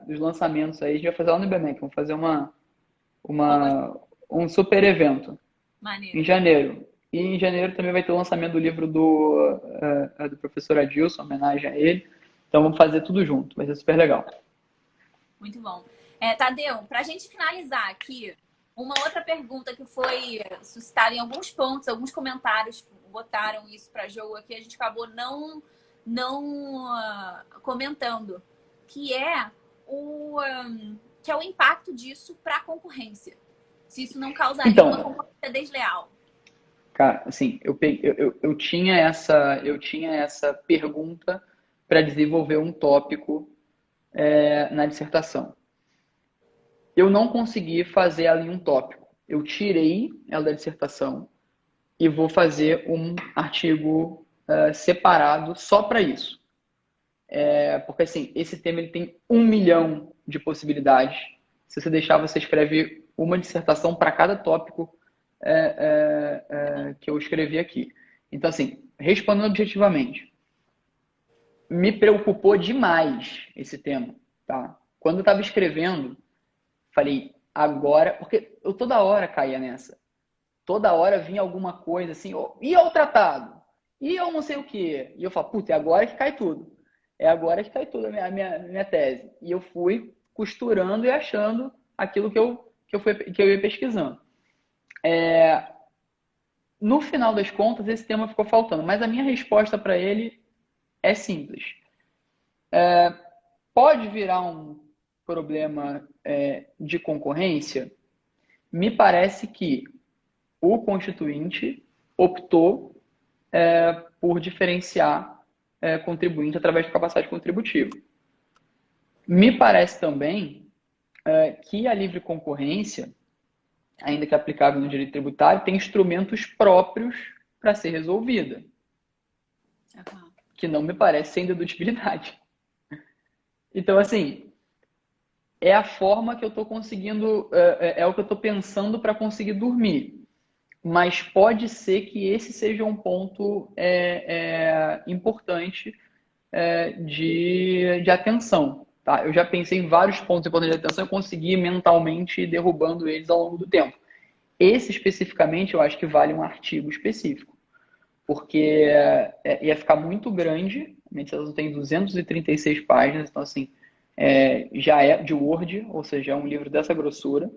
Speaker 2: dos lançamentos aí, a gente vai fazer lá no IBMEC, vamos fazer
Speaker 1: Vamos,
Speaker 2: um super evento em
Speaker 1: maneiro.
Speaker 2: janeiro. E em janeiro também vai ter o lançamento do livro do professor Adilson, homenagem a ele. Então vamos fazer tudo junto, vai ser super legal.
Speaker 1: Muito bom. Tadeu, para a gente finalizar aqui, uma outra pergunta que foi suscitada em alguns pontos, alguns comentários botaram isso para jogo aqui, a gente acabou não comentando, que é o impacto disso para a concorrência. Se isso não causaria uma
Speaker 2: Então,
Speaker 1: concorrência desleal.
Speaker 2: cara, assim, eu tinha essa pergunta para desenvolver um tópico na dissertação. Eu não consegui fazer ali um tópico. Eu tirei ela da dissertação e vou fazer um artigo separado só para isso. Porque assim, esse tema ele tem 1 milhão de possibilidades. Se você deixar, você escreve uma dissertação para cada tópico que eu escrevi aqui. Então, assim, respondendo objetivamente, me preocupou demais esse tema, tá? Quando eu estava escrevendo, falei, agora, porque eu toda hora caía nessa. Toda hora vinha alguma coisa assim, e ao tratado? E eu não sei o quê. E eu falo, puta, é agora que cai tudo. É agora que cai tudo a minha tese. E eu fui costurando e achando aquilo que eu ia pesquisando. No final das contas, esse tema ficou faltando, mas a minha resposta para ele é simples. Pode virar um problema de concorrência? Me parece que o Constituinte optou por diferenciar contribuinte através da capacidade contributiva. Me parece também que a livre concorrência, ainda que aplicável no direito tributário, tem instrumentos próprios para ser resolvida, que não me parece sem dedutibilidade. Então, assim, é a forma que eu estou conseguindo, é o que eu estou pensando para conseguir dormir. Mas pode ser que esse seja um ponto importante de atenção. Tá? Eu já pensei em vários pontos importantes de atenção e consegui mentalmente ir derrubando eles ao longo do tempo. Esse especificamente eu acho que vale um artigo específico, porque ia ficar muito grande. A minha dissertação tem 236 páginas, então assim, já é de Word, ou seja, é um livro dessa grossura.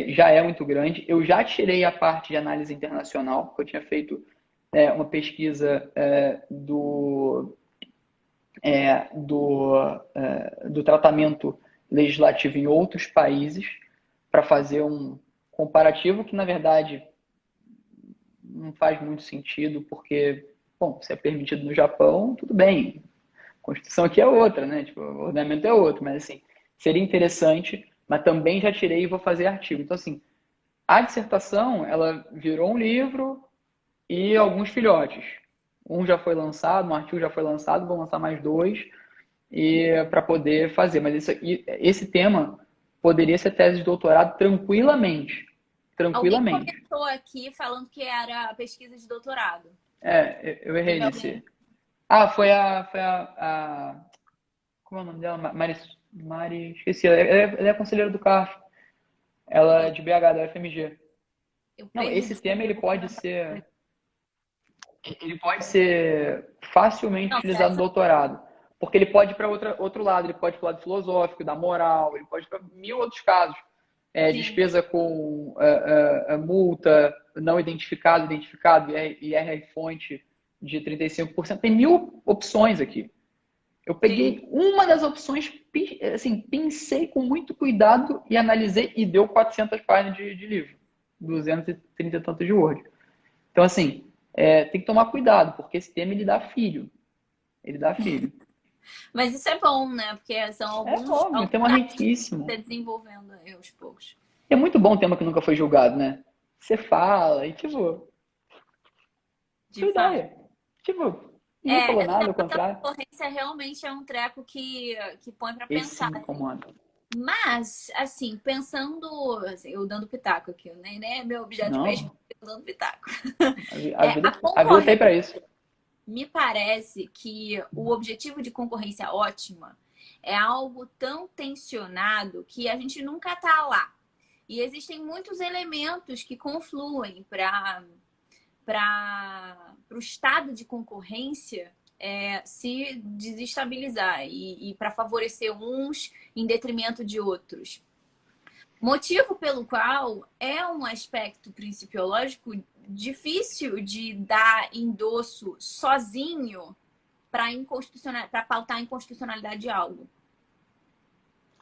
Speaker 2: Já é muito grande. Eu já tirei a parte de análise internacional, porque eu tinha feito uma pesquisa do tratamento legislativo em outros países para fazer um comparativo que, na verdade, não faz muito sentido, porque, bom, se é permitido no Japão, tudo bem. A Constituição aqui é outra, né? Tipo, o ordenamento é outro, mas assim, seria interessante, mas também já tirei e vou fazer artigo. Então, assim, a dissertação, ela virou um livro e alguns filhotes. Um já foi lançado, um artigo já foi lançado, vou lançar mais dois para poder fazer. Mas esse tema poderia ser tese de doutorado tranquilamente.
Speaker 1: Alguém
Speaker 2: Tranquilamente.
Speaker 1: comentou aqui falando que era pesquisa de doutorado.
Speaker 2: Eu errei
Speaker 1: Teve
Speaker 2: nesse.
Speaker 1: alguém?
Speaker 2: Ah, como é o nome dela? Mari, esqueci. Ela é conselheira do CARF. Ela é de BH, da UFMG.
Speaker 1: Eu
Speaker 2: Não, esse
Speaker 1: perdi.
Speaker 2: tema ele pode ser facilmente
Speaker 1: Não,
Speaker 2: utilizado no
Speaker 1: certo.
Speaker 2: doutorado, porque ele pode ir para outro lado, ele pode ir para o lado filosófico, da moral, ele pode ir para mil outros casos.
Speaker 1: Sim,
Speaker 2: Despesa com multa, não identificado, identificado, IR-fonte de 35%. Tem mil opções aqui. Eu
Speaker 1: sim.
Speaker 2: peguei uma das opções, assim, pensei com muito cuidado e analisei e deu 400 páginas de livro. 230 e tantos de Word. Então, assim, tem que tomar cuidado, porque esse tema ele dá filho. Ele dá filho.
Speaker 1: Mas isso é bom, né? Porque são
Speaker 2: É
Speaker 1: alguns
Speaker 2: óbvio, um tema
Speaker 1: dados que
Speaker 2: riquíssimo.
Speaker 1: você desenvolvendo aí aos poucos.
Speaker 2: É muito bom um tema que nunca foi julgado, né? Você fala e, tipo,
Speaker 1: De
Speaker 2: sua
Speaker 1: fato.
Speaker 2: ideia. Tipo, ninguém falou
Speaker 1: Esse
Speaker 2: nada, ao
Speaker 1: negócio da
Speaker 2: contrário.
Speaker 1: concorrência realmente é um treco que põe pra
Speaker 2: Esse
Speaker 1: pensar,
Speaker 2: me
Speaker 1: assim.
Speaker 2: incomoda.
Speaker 1: Mas, assim, pensando, assim, eu dando pitaco aqui, nem é meu objeto mesmo,
Speaker 2: Não,
Speaker 1: eu dando pitaco.
Speaker 2: a vida,
Speaker 1: A
Speaker 2: a vida tá aí
Speaker 1: concorrência,
Speaker 2: pra isso.
Speaker 1: me parece que o objetivo de concorrência ótima é algo tão tensionado que a gente nunca tá lá. E existem muitos elementos que confluem para o estado de concorrência se desestabilizar e para favorecer uns em detrimento de outros. Motivo pelo qual é um aspecto principiológico difícil de dar endosso sozinho para pautar a inconstitucionalidade de algo.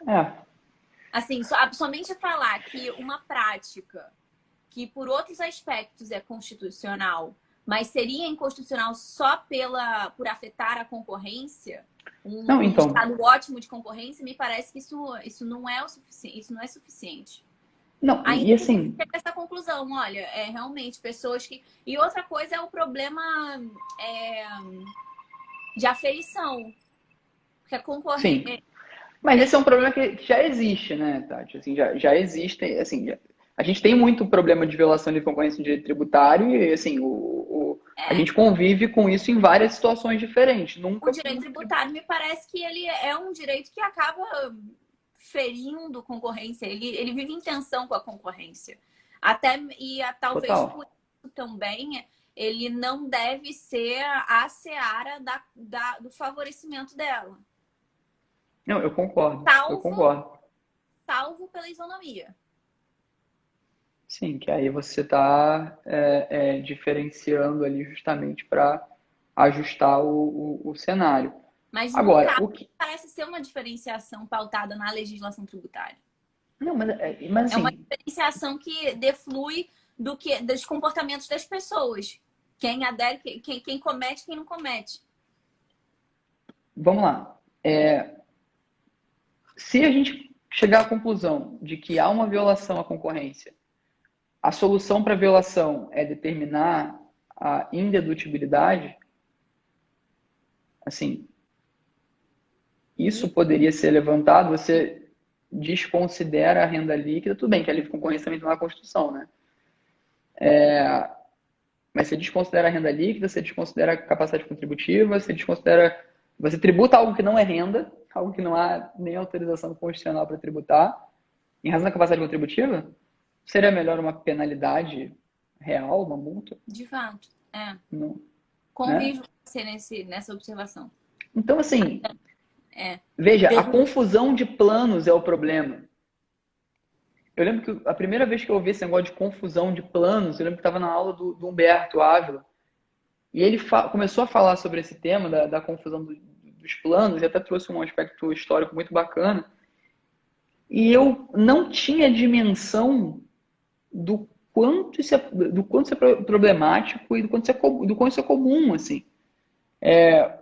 Speaker 2: É,
Speaker 1: Assim, somente falar que uma prática que por outros aspectos é constitucional, mas seria inconstitucional só por afetar a concorrência,
Speaker 2: não,
Speaker 1: um
Speaker 2: então,
Speaker 1: estado ótimo de concorrência, me parece que isso não é o suficiente, isso não é suficiente.
Speaker 2: não,
Speaker 1: Ainda
Speaker 2: e
Speaker 1: que a gente
Speaker 2: assim,
Speaker 1: chegue a essa conclusão, olha, realmente pessoas que. E outra coisa é o problema é, de aferição. Porque a
Speaker 2: sim,
Speaker 1: concorrência.
Speaker 2: mas esse é um problema que já existe, né, Tati? Assim, já existe, assim, a gente tem muito problema de violação de concorrência no direito tributário e, assim, a
Speaker 1: É,
Speaker 2: gente convive com isso em várias situações diferentes.
Speaker 1: o
Speaker 2: Nunca
Speaker 1: direito
Speaker 2: no
Speaker 1: tributário me parece que ele é um direito que acaba ferindo concorrência, ele vive em tensão com a concorrência. Talvez por
Speaker 2: total.
Speaker 1: isso também ele não deve ser a seara do favorecimento dela,
Speaker 2: Não, eu concordo, eu
Speaker 1: salvo,
Speaker 2: concordo.
Speaker 1: salvo pela isonomia.
Speaker 2: Sim, que aí você está diferenciando ali justamente para ajustar o cenário.
Speaker 1: Mas no
Speaker 2: Agora,
Speaker 1: caso,
Speaker 2: o que.
Speaker 1: parece ser uma diferenciação pautada na legislação tributária.
Speaker 2: Não, mas
Speaker 1: É uma
Speaker 2: assim,
Speaker 1: diferenciação que deflui dos comportamentos das pessoas. Quem adere, quem comete, quem não comete.
Speaker 2: vamos lá. Se a gente chegar à conclusão de que há uma violação à concorrência, a solução para a violação é determinar a indedutibilidade, assim, isso poderia ser levantado, você desconsidera a renda líquida, tudo bem que a livre concorrência também está na Constituição, né? Mas você desconsidera a renda líquida, você desconsidera a capacidade contributiva, você tributa algo que não é renda, algo que não há nem autorização constitucional para tributar, em razão da capacidade contributiva, seria melhor uma penalidade real, uma multa?
Speaker 1: De fato.
Speaker 2: Não, né?
Speaker 1: Convivo com você nessa observação.
Speaker 2: Então, assim,
Speaker 1: É.
Speaker 2: veja, a confusão de planos é o problema. Eu lembro que a primeira vez que eu ouvi esse negócio de confusão de planos, eu lembro que estava na aula do Humberto Ávila, e ele começou a falar sobre esse tema da confusão dos planos, e até trouxe um aspecto histórico muito bacana. E eu não tinha dimensão do quanto isso é problemático e do quanto isso é comum, assim.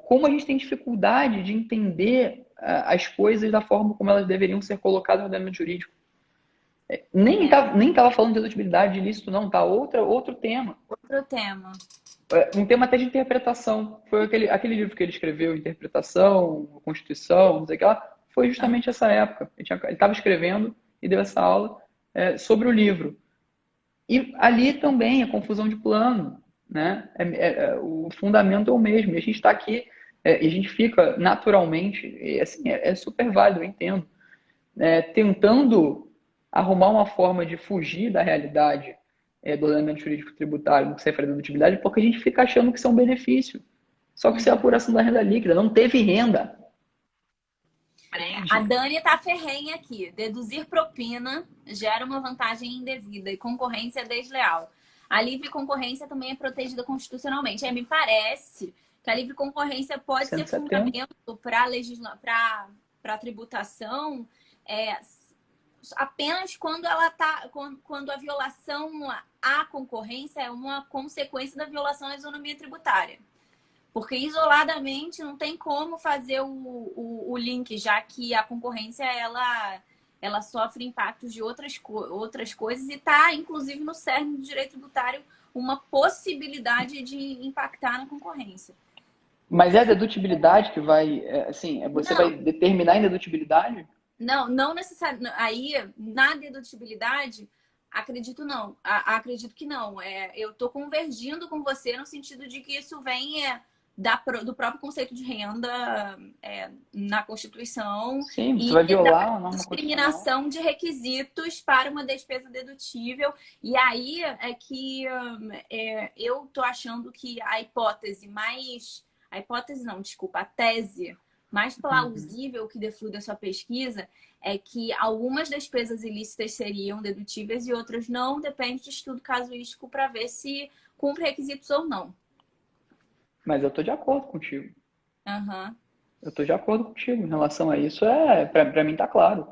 Speaker 2: Como a gente tem dificuldade de entender as coisas da forma como elas deveriam ser colocadas no ordenamento jurídico. Nem tava falando de dedutibilidade de ilícito, não, tá? Outro tema.
Speaker 1: Outro tema.
Speaker 2: Um tema até de interpretação. Foi aquele livro que ele escreveu, Interpretação, Constituição, não sei o que lá, foi justamente essa época. Ele estava escrevendo e deu essa aula sobre o livro. E ali também a confusão de plano, né? O fundamento é o mesmo. E a gente está aqui, e a gente fica naturalmente, e assim, é super válido, eu entendo, tentando arrumar uma forma de fugir da realidade do ordenamento jurídico tributário no que se refere à dedutibilidade, porque a gente fica achando que isso é um benefício. Só que isso é a apuração da renda líquida, não teve renda.
Speaker 1: A Dani tá ferrenha aqui. Deduzir propina gera uma vantagem indevida e concorrência desleal. A livre concorrência também é protegida constitucionalmente. Me parece que a livre concorrência pode
Speaker 2: 170.
Speaker 1: ser fundamento para a tributação apenas quando quando a violação à concorrência é uma consequência da violação à isonomia tributária. Porque isoladamente não tem como fazer o link, já que a concorrência ela sofre impactos de outras coisas e está, inclusive, no cerne do direito tributário, uma possibilidade de impactar na concorrência.
Speaker 2: Mas é a dedutibilidade que vai, você vai determinar a indedutibilidade?
Speaker 1: Não necessariamente. Aí, na dedutibilidade, acredito não. Acredito que não. Eu estou convergindo com você no sentido de que isso vem do próprio conceito de renda na Constituição.
Speaker 2: Sim, você vai violar a norma
Speaker 1: discriminação de requisitos para uma despesa dedutível. E aí é que eu estou achando que a hipótese mais... A hipótese não, desculpa, a tese mais plausível que deflui da sua pesquisa é que algumas despesas ilícitas seriam dedutíveis e outras não, depende de estudo casuístico para ver se cumpre requisitos ou não.
Speaker 2: Mas eu estou de acordo contigo.
Speaker 1: Uhum.
Speaker 2: Eu estou de acordo contigo em relação a isso. Para mim está claro.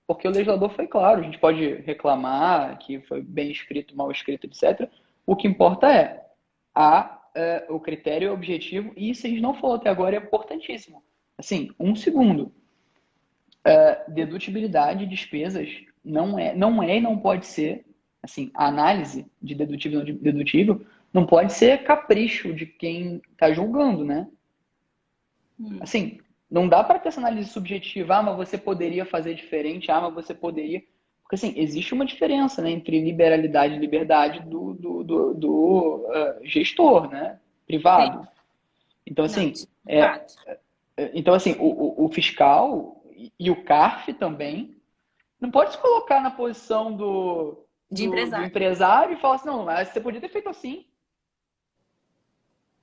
Speaker 2: Porque o legislador foi claro. A gente pode reclamar que foi bem escrito, mal escrito, etc. O que importa o critério objetivo. E isso a gente não falou até agora, é importantíssimo. Assim, um segundo. Dedutibilidade de despesas não é e não pode ser, assim, a análise de dedutível e não dedutível não pode ser capricho de quem está julgando, né? Assim, não dá para ter essa análise subjetiva, mas você poderia fazer diferente, mas você poderia... Porque, assim, existe uma diferença, né, entre liberalidade e liberdade do gestor, né? Privado.
Speaker 1: Sim.
Speaker 2: Então, assim... Então, assim, o fiscal e o CARF também não pode se colocar na posição do empresário e falar assim, não, mas você podia ter feito assim.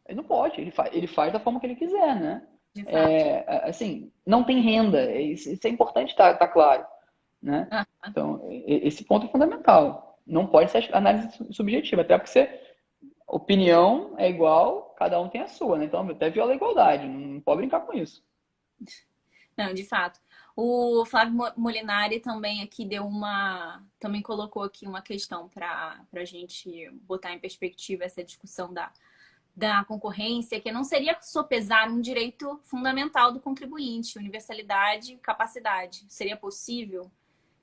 Speaker 2: Ele não pode, ele faz da forma que ele quiser, né? Assim, não tem renda, isso é importante estar claro, né? Então, esse ponto é fundamental. não pode ser análise subjetiva, até porque opinião é igual, cada um tem a sua, né? Então até viola a igualdade, não pode brincar com isso.
Speaker 1: Não, de fato. O Flávio Molinari também aqui também colocou aqui uma questão para a gente botar em perspectiva essa discussão da concorrência, que não seria sopesar um direito fundamental do contribuinte, universalidade, capacidade. Seria possível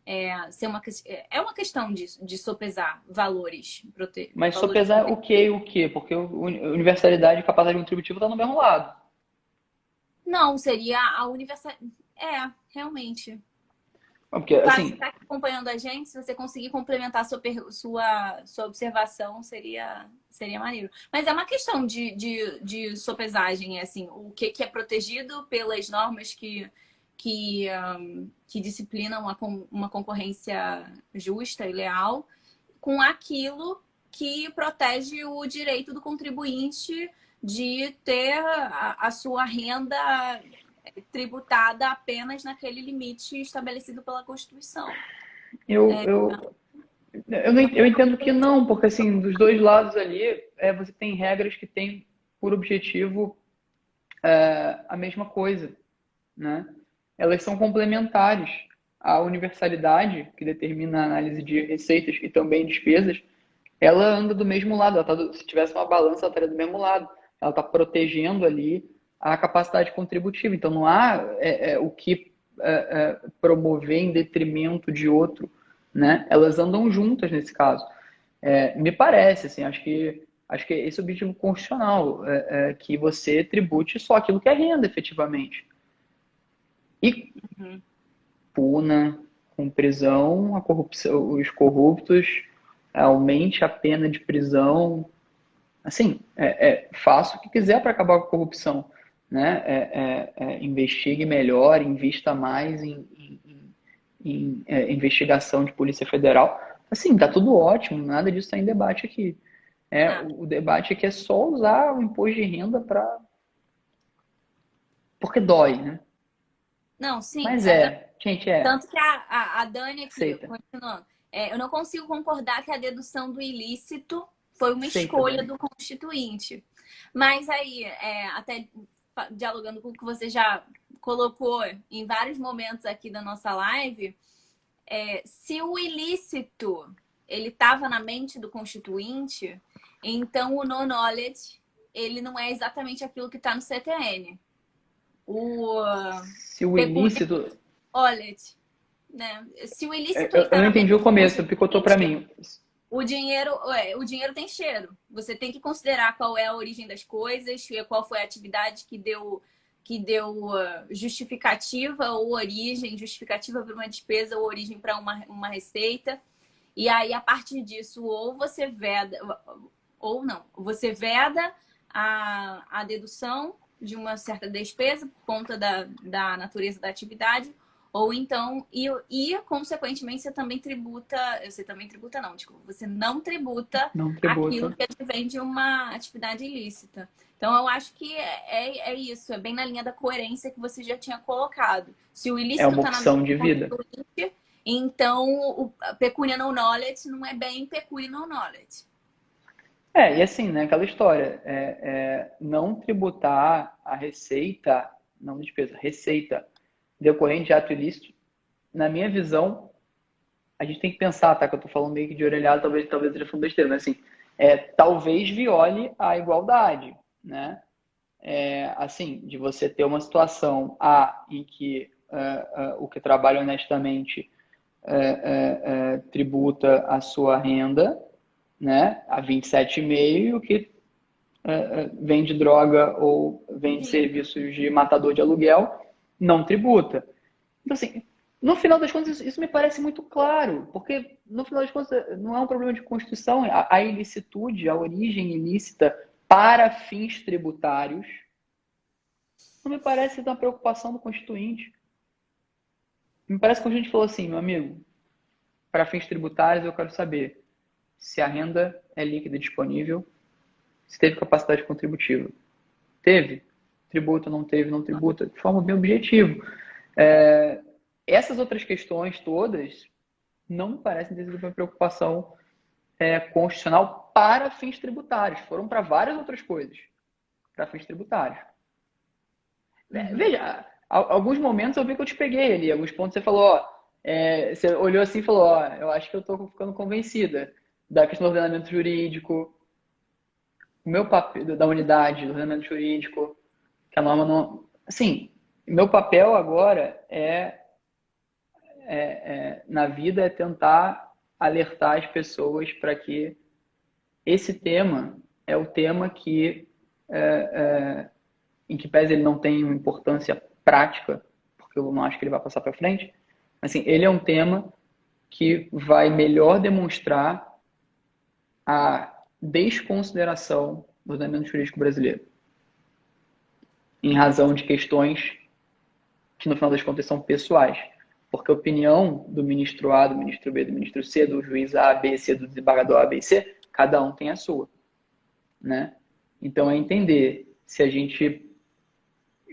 Speaker 1: é uma questão de sopesar valores.
Speaker 2: Mas
Speaker 1: Valores
Speaker 2: sopesar o que e o que? Porque universalidade e capacidade contributiva estão no mesmo lado.
Speaker 1: Não, seria a universalidade. Realmente.
Speaker 2: Porque,
Speaker 1: Claro, você
Speaker 2: assim,
Speaker 1: está acompanhando a gente, se você conseguir complementar sua observação, seria maneiro. Mas é uma questão de sopesagem, assim, o que é protegido pelas normas que disciplinam uma concorrência justa e leal, com aquilo que protege o direito do contribuinte de ter a sua renda tributada apenas naquele limite estabelecido pela Constituição.
Speaker 2: Eu entendo que não, porque assim, dos dois lados ali, você tem regras que têm por objetivo a mesma coisa, né? Elas são complementares. A universalidade, que determina a análise de receitas e também despesas, ela anda do mesmo lado. Se tivesse uma balança, ela estaria do mesmo lado. Ela está protegendo ali a capacidade contributiva. Então, não há o que promover em detrimento de outro, né? Elas andam juntas nesse caso. Me parece, assim, acho que esse é o objetivo constitucional, que você tribute só aquilo que é renda, efetivamente. E puna com prisão a corrupção, os corruptos, aumente a pena de prisão. Assim, faça o que quiser para acabar com a corrupção, né? Investigue melhor, invista mais em investigação de Polícia Federal. Assim, tá tudo ótimo, nada disso está em debate aqui. O debate aqui é só usar o imposto de renda para... Porque dói, né?
Speaker 1: Não, sim,
Speaker 2: Mas
Speaker 1: certamente.
Speaker 2: gente,
Speaker 1: Tanto que a Dani aqui,
Speaker 2: aceita.
Speaker 1: continuando, eu não consigo concordar que a dedução do ilícito foi uma
Speaker 2: Aceita,
Speaker 1: escolha
Speaker 2: Dani.
Speaker 1: do constituinte. Mas aí, até dialogando com o que você já colocou em vários momentos aqui da nossa live, se o ilícito ele estava na mente do constituinte, então o no-knowledge ele não é exatamente aquilo que está no CTN.
Speaker 2: Se o ilícito...
Speaker 1: Knowledge, né? Se o ilícito
Speaker 2: Eu
Speaker 1: está
Speaker 2: não
Speaker 1: na mente
Speaker 2: entendi o
Speaker 1: do
Speaker 2: começo, picotou para
Speaker 1: constituinte,
Speaker 2: mim.
Speaker 1: o dinheiro tem cheiro. Você tem que considerar qual é a origem das coisas, qual foi a atividade que deu justificativa ou origem, justificativa para uma despesa ou origem para uma receita. E aí, a partir disso, ou você veda, ou não, você veda a dedução de uma certa despesa por conta da natureza da atividade, ou então, consequentemente, você também tributa não, desculpa, você não tributa
Speaker 2: Não tributa.
Speaker 1: aquilo que advém de uma atividade ilícita. Então, eu acho que é isso, é bem na linha da coerência que você já tinha colocado. Se o
Speaker 2: É
Speaker 1: ilícito
Speaker 2: uma
Speaker 1: está na
Speaker 2: opção de vida.
Speaker 1: então o pecunia no knowledge não é bem pecunia no knowledge.
Speaker 2: E assim, né, aquela história, não tributar a receita, não despesa, receita decorrente de ato ilícito, na minha visão, a gente tem que pensar, tá, que eu tô falando meio que de orelhado, talvez esteja falando besteira, mas assim, talvez viole a igualdade, né? Assim, de você ter uma situação em que o que trabalha honestamente tributa a sua renda, né, a 27,5, e o que vende droga ou vende serviços de matador de aluguel não tributa. Então, assim, no final das contas, isso me parece muito claro, porque no final das contas não é um problema de Constituição, a ilicitude, a origem ilícita para fins tributários, não me parece uma preocupação do Constituinte. Me parece que a gente falou assim, meu amigo, para fins tributários eu quero saber se a renda é líquida e disponível, se teve capacidade contributiva. Teve? Tributa, não teve, não tributa, de forma bem objetiva. Essas outras questões todas não me parecem ter sido uma preocupação constitucional para fins tributários. Foram para várias outras coisas, para fins tributários. Veja, alguns momentos eu vi que eu te peguei ali, alguns pontos você falou, você olhou assim e falou, eu acho que eu estou ficando convencida da questão do ordenamento jurídico, o meu papel da unidade, do ordenamento jurídico, que a norma não... Assim, meu papel agora na vida é tentar alertar as pessoas para que esse tema é o tema que, em que pese ele não tem uma importância prática, porque eu não acho que ele vai passar para frente, assim, ele é um tema que vai melhor demonstrar a desconsideração do ordenamento jurídico brasileiro, em razão de questões que, no final das contas, são pessoais. Porque a opinião do ministro A, do ministro B, do ministro C, do juiz A, B, C, do desembargador A, B e C, cada um tem a sua. Né? Então, é entender se a gente,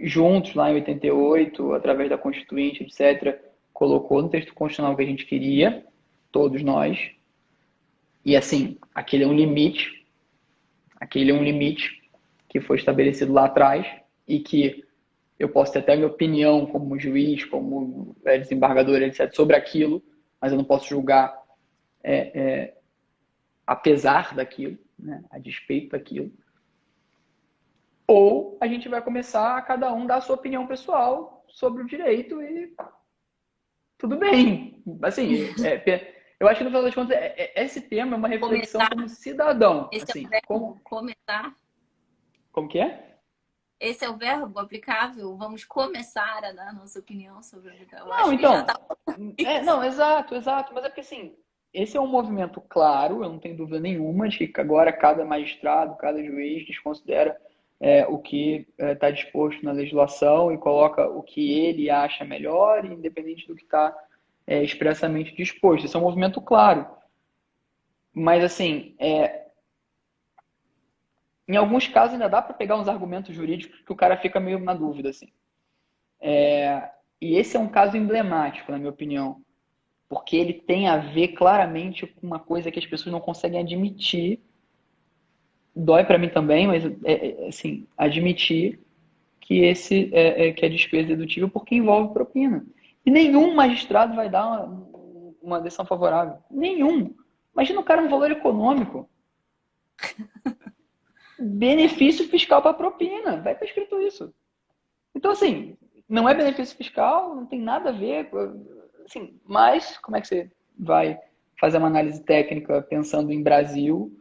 Speaker 2: juntos, lá em 88, através da Constituinte, etc., colocou no texto constitucional o que a gente queria, todos nós, e, assim, aquele é um limite que foi estabelecido lá atrás e que eu posso ter até a minha opinião como juiz, como desembargador, etc., sobre aquilo, mas eu não posso julgar apesar daquilo, né, a despeito daquilo. Ou a gente vai começar a cada um dar a sua opinião pessoal sobre o direito e tudo bem. Assim, eu acho que no final das contas, esse tema é uma reflexão
Speaker 1: Começar.
Speaker 2: como cidadão.
Speaker 1: Esse
Speaker 2: assim,
Speaker 1: é o verbo, começar.
Speaker 2: Como que é?
Speaker 1: Esse é o verbo aplicável? Vamos começar a dar a nossa opinião sobre o
Speaker 2: Não,
Speaker 1: acho que
Speaker 2: então.
Speaker 1: já tá...
Speaker 2: Não, exato. Mas é porque assim, esse é um movimento claro, eu não tenho dúvida nenhuma de que agora cada magistrado, cada juiz desconsidera o que está disposto na legislação e coloca o que ele acha melhor, independente do que está expressamente disposto. Esse é um movimento claro. Mas assim, em alguns casos ainda dá para pegar uns argumentos jurídicos que o cara fica meio na dúvida, assim. E esse é um caso emblemático, na minha opinião, porque ele tem a ver claramente com uma coisa que as pessoas não conseguem admitir. Dói para mim também, mas assim, admitir que que é despesa dedutível porque envolve propina. E nenhum magistrado vai dar uma decisão favorável. Nenhum. Imagina o cara um valor econômico. Benefício fiscal para propina. Vai estar escrito isso. Então, assim, não é benefício fiscal, não tem nada a ver. Assim, mas como é que você vai fazer uma análise técnica pensando em Brasil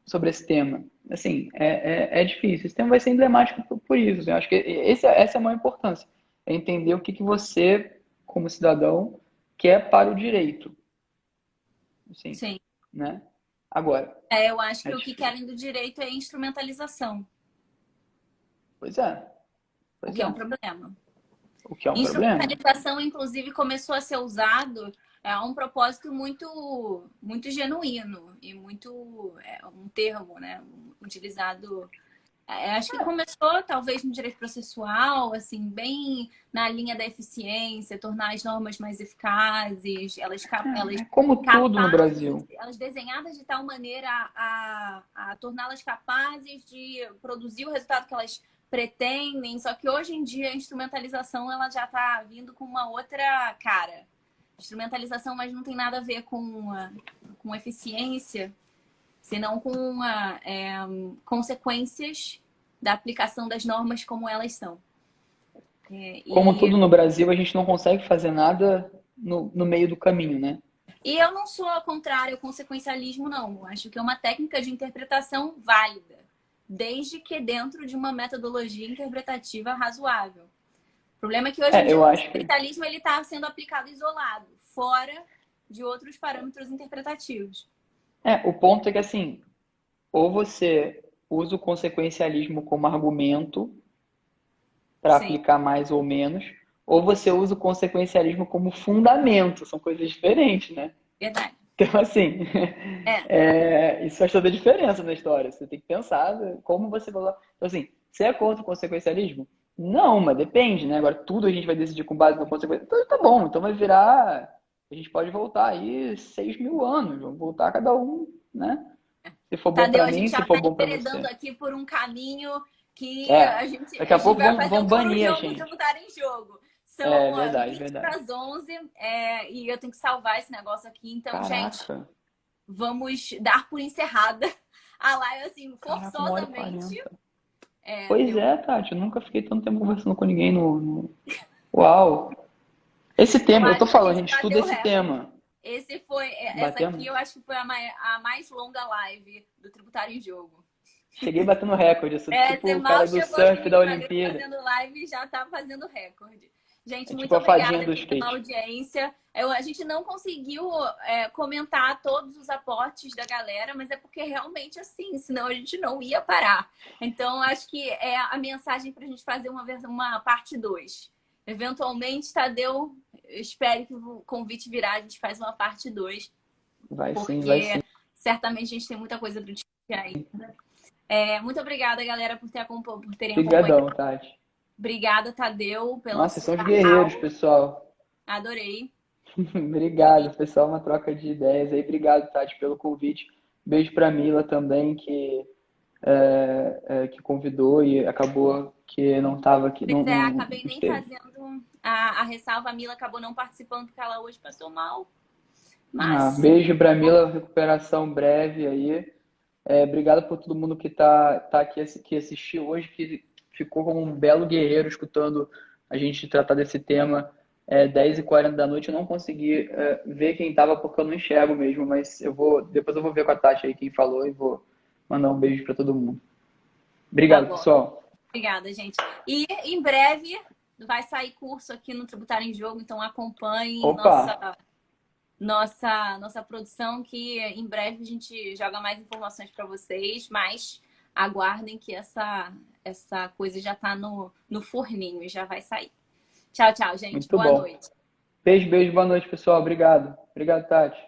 Speaker 2: sobre esse tema? Assim, é difícil. Esse tema vai ser emblemático por isso. Assim, eu acho que essa é a maior importância. É entender o que você, como cidadão, quer para o direito. Assim,
Speaker 1: Sim.
Speaker 2: né? Agora.
Speaker 1: Eu acho que o que querem do direito é instrumentalização.
Speaker 2: Pois é.
Speaker 1: O que é um problema.
Speaker 2: O que é um problema.
Speaker 1: Instrumentalização, inclusive, começou a ser usado a um propósito muito, muito genuíno e muito um termo, né, utilizado. Acho que começou talvez no direito processual, assim, bem na linha da eficiência, tornar as normas mais eficazes, elas
Speaker 2: como tudo no Brasil.
Speaker 1: Elas desenhadas de tal maneira a torná-las capazes de produzir o resultado que elas pretendem, só que hoje em dia a instrumentalização ela já está vindo com uma outra cara. Instrumentalização, mas não tem nada a ver com eficiência, senão com consequências da aplicação das normas como elas são.
Speaker 2: Como tudo no Brasil, a gente não consegue fazer nada no meio do caminho, né?
Speaker 1: E eu não sou contrária ao consequencialismo, não. Acho que é uma técnica de interpretação válida, desde que dentro de uma metodologia interpretativa razoável. O problema é que hoje em dia o consequencialismo está sendo aplicado isolado, fora de outros parâmetros interpretativos.
Speaker 2: O ponto é que, assim, ou você usa o consequencialismo como argumento para aplicar mais ou menos, ou você usa o consequencialismo como fundamento. São coisas diferentes, né?
Speaker 1: Verdade.
Speaker 2: Então, assim, isso faz toda a diferença na história. Você tem que pensar como você vai... Então, assim, você é contra o consequencialismo? Não, mas depende, né? Agora, tudo a gente vai decidir com base no consequencialismo. Então, tá bom. Então, vai virar... A gente pode voltar aí 6.000 anos. Vamos voltar cada um né? Se for bom
Speaker 1: Tadeu,
Speaker 2: pra
Speaker 1: a
Speaker 2: mim,
Speaker 1: gente
Speaker 2: se
Speaker 1: já
Speaker 2: for
Speaker 1: está
Speaker 2: bom pra
Speaker 1: enveredando
Speaker 2: você.
Speaker 1: aqui por um caminho que
Speaker 2: É, daqui
Speaker 1: a
Speaker 2: a
Speaker 1: gente
Speaker 2: pouco
Speaker 1: vai fazer
Speaker 2: vão
Speaker 1: um
Speaker 2: banir a
Speaker 1: corujão do
Speaker 2: gente.
Speaker 1: Tributário em Jogo.
Speaker 2: É,
Speaker 1: São
Speaker 2: verdade,
Speaker 1: 20
Speaker 2: verdade.
Speaker 1: para as 11 e eu tenho que salvar esse negócio aqui. Então, gente,
Speaker 2: Caraca,
Speaker 1: vamos dar por encerrada a live, assim,
Speaker 2: caraca, 1h40.
Speaker 1: forçosamente.
Speaker 2: Pois
Speaker 1: Deu.
Speaker 2: é, Tati, eu nunca fiquei tanto tempo conversando com ninguém Uau! Esse
Speaker 1: Eu
Speaker 2: tema, eu tô
Speaker 1: acho que a
Speaker 2: falando, a
Speaker 1: gente
Speaker 2: gente estuda
Speaker 1: bateu o
Speaker 2: esse
Speaker 1: recorde.
Speaker 2: tema.
Speaker 1: Essa aqui
Speaker 2: Batemos?
Speaker 1: eu acho que foi a mais longa live do Tributário em Jogo.
Speaker 2: Cheguei batendo recorde, eu sou tipo
Speaker 1: Você
Speaker 2: o
Speaker 1: mal
Speaker 2: cara do
Speaker 1: chegou aqui no
Speaker 2: surf da
Speaker 1: Instagram
Speaker 2: Olimpíada.
Speaker 1: fazendo live e já tá fazendo recorde. Gente,
Speaker 2: É tipo
Speaker 1: muito
Speaker 2: a fadinha
Speaker 1: obrigada
Speaker 2: do
Speaker 1: aqui pela
Speaker 2: skate.
Speaker 1: audiência. A gente não conseguiu comentar todos os aportes da galera, mas é porque realmente assim, senão a gente não ia parar. Então, acho que é a mensagem para a gente fazer uma parte 2. Eventualmente, Tadeu, eu espero que o convite virar, a gente faz uma parte 2,
Speaker 2: Vai sim, vai sim.
Speaker 1: porque certamente a gente tem muita coisa para discutir aí. Muito obrigada, galera, por terem acompanhado.
Speaker 2: Obrigadão, Tati.
Speaker 1: Obrigada, Tadeu, pela
Speaker 2: Nossa,
Speaker 1: sua
Speaker 2: são os guerreiros,
Speaker 1: aula.
Speaker 2: pessoal.
Speaker 1: Adorei.
Speaker 2: Obrigado, pessoal, uma troca de ideias aí. Obrigado, Tati, pelo convite. Beijo pra Mila também, que convidou e acabou que não estava aqui,
Speaker 1: Pois é,
Speaker 2: não
Speaker 1: acabei nem
Speaker 2: esteve.
Speaker 1: fazendo a ressalva. A Mila acabou não participando porque ela hoje passou mal. Mas,
Speaker 2: Beijo pra Mila, recuperação breve aí. Obrigado por todo mundo que tá aqui, que assistiu hoje, que ficou como um belo guerreiro escutando a gente tratar desse tema. 10h40 da noite, eu não consegui ver quem tava porque eu não enxergo mesmo, mas depois eu vou ver com a Tati aí quem falou e vou mandar um beijo para todo mundo.
Speaker 1: tá
Speaker 2: Obrigado,
Speaker 1: bom.
Speaker 2: pessoal.
Speaker 1: Obrigada, gente. E em breve vai sair curso aqui no Tributário em Jogo, então acompanhem
Speaker 2: Opa,
Speaker 1: nossa produção, que em breve a gente joga mais informações para vocês, mas aguardem que essa coisa já está no forninho e já vai sair. Tchau, tchau, gente.
Speaker 2: muito
Speaker 1: Boa
Speaker 2: bom.
Speaker 1: noite.
Speaker 2: Beijo, boa noite, pessoal. Obrigado. Obrigado, Tati.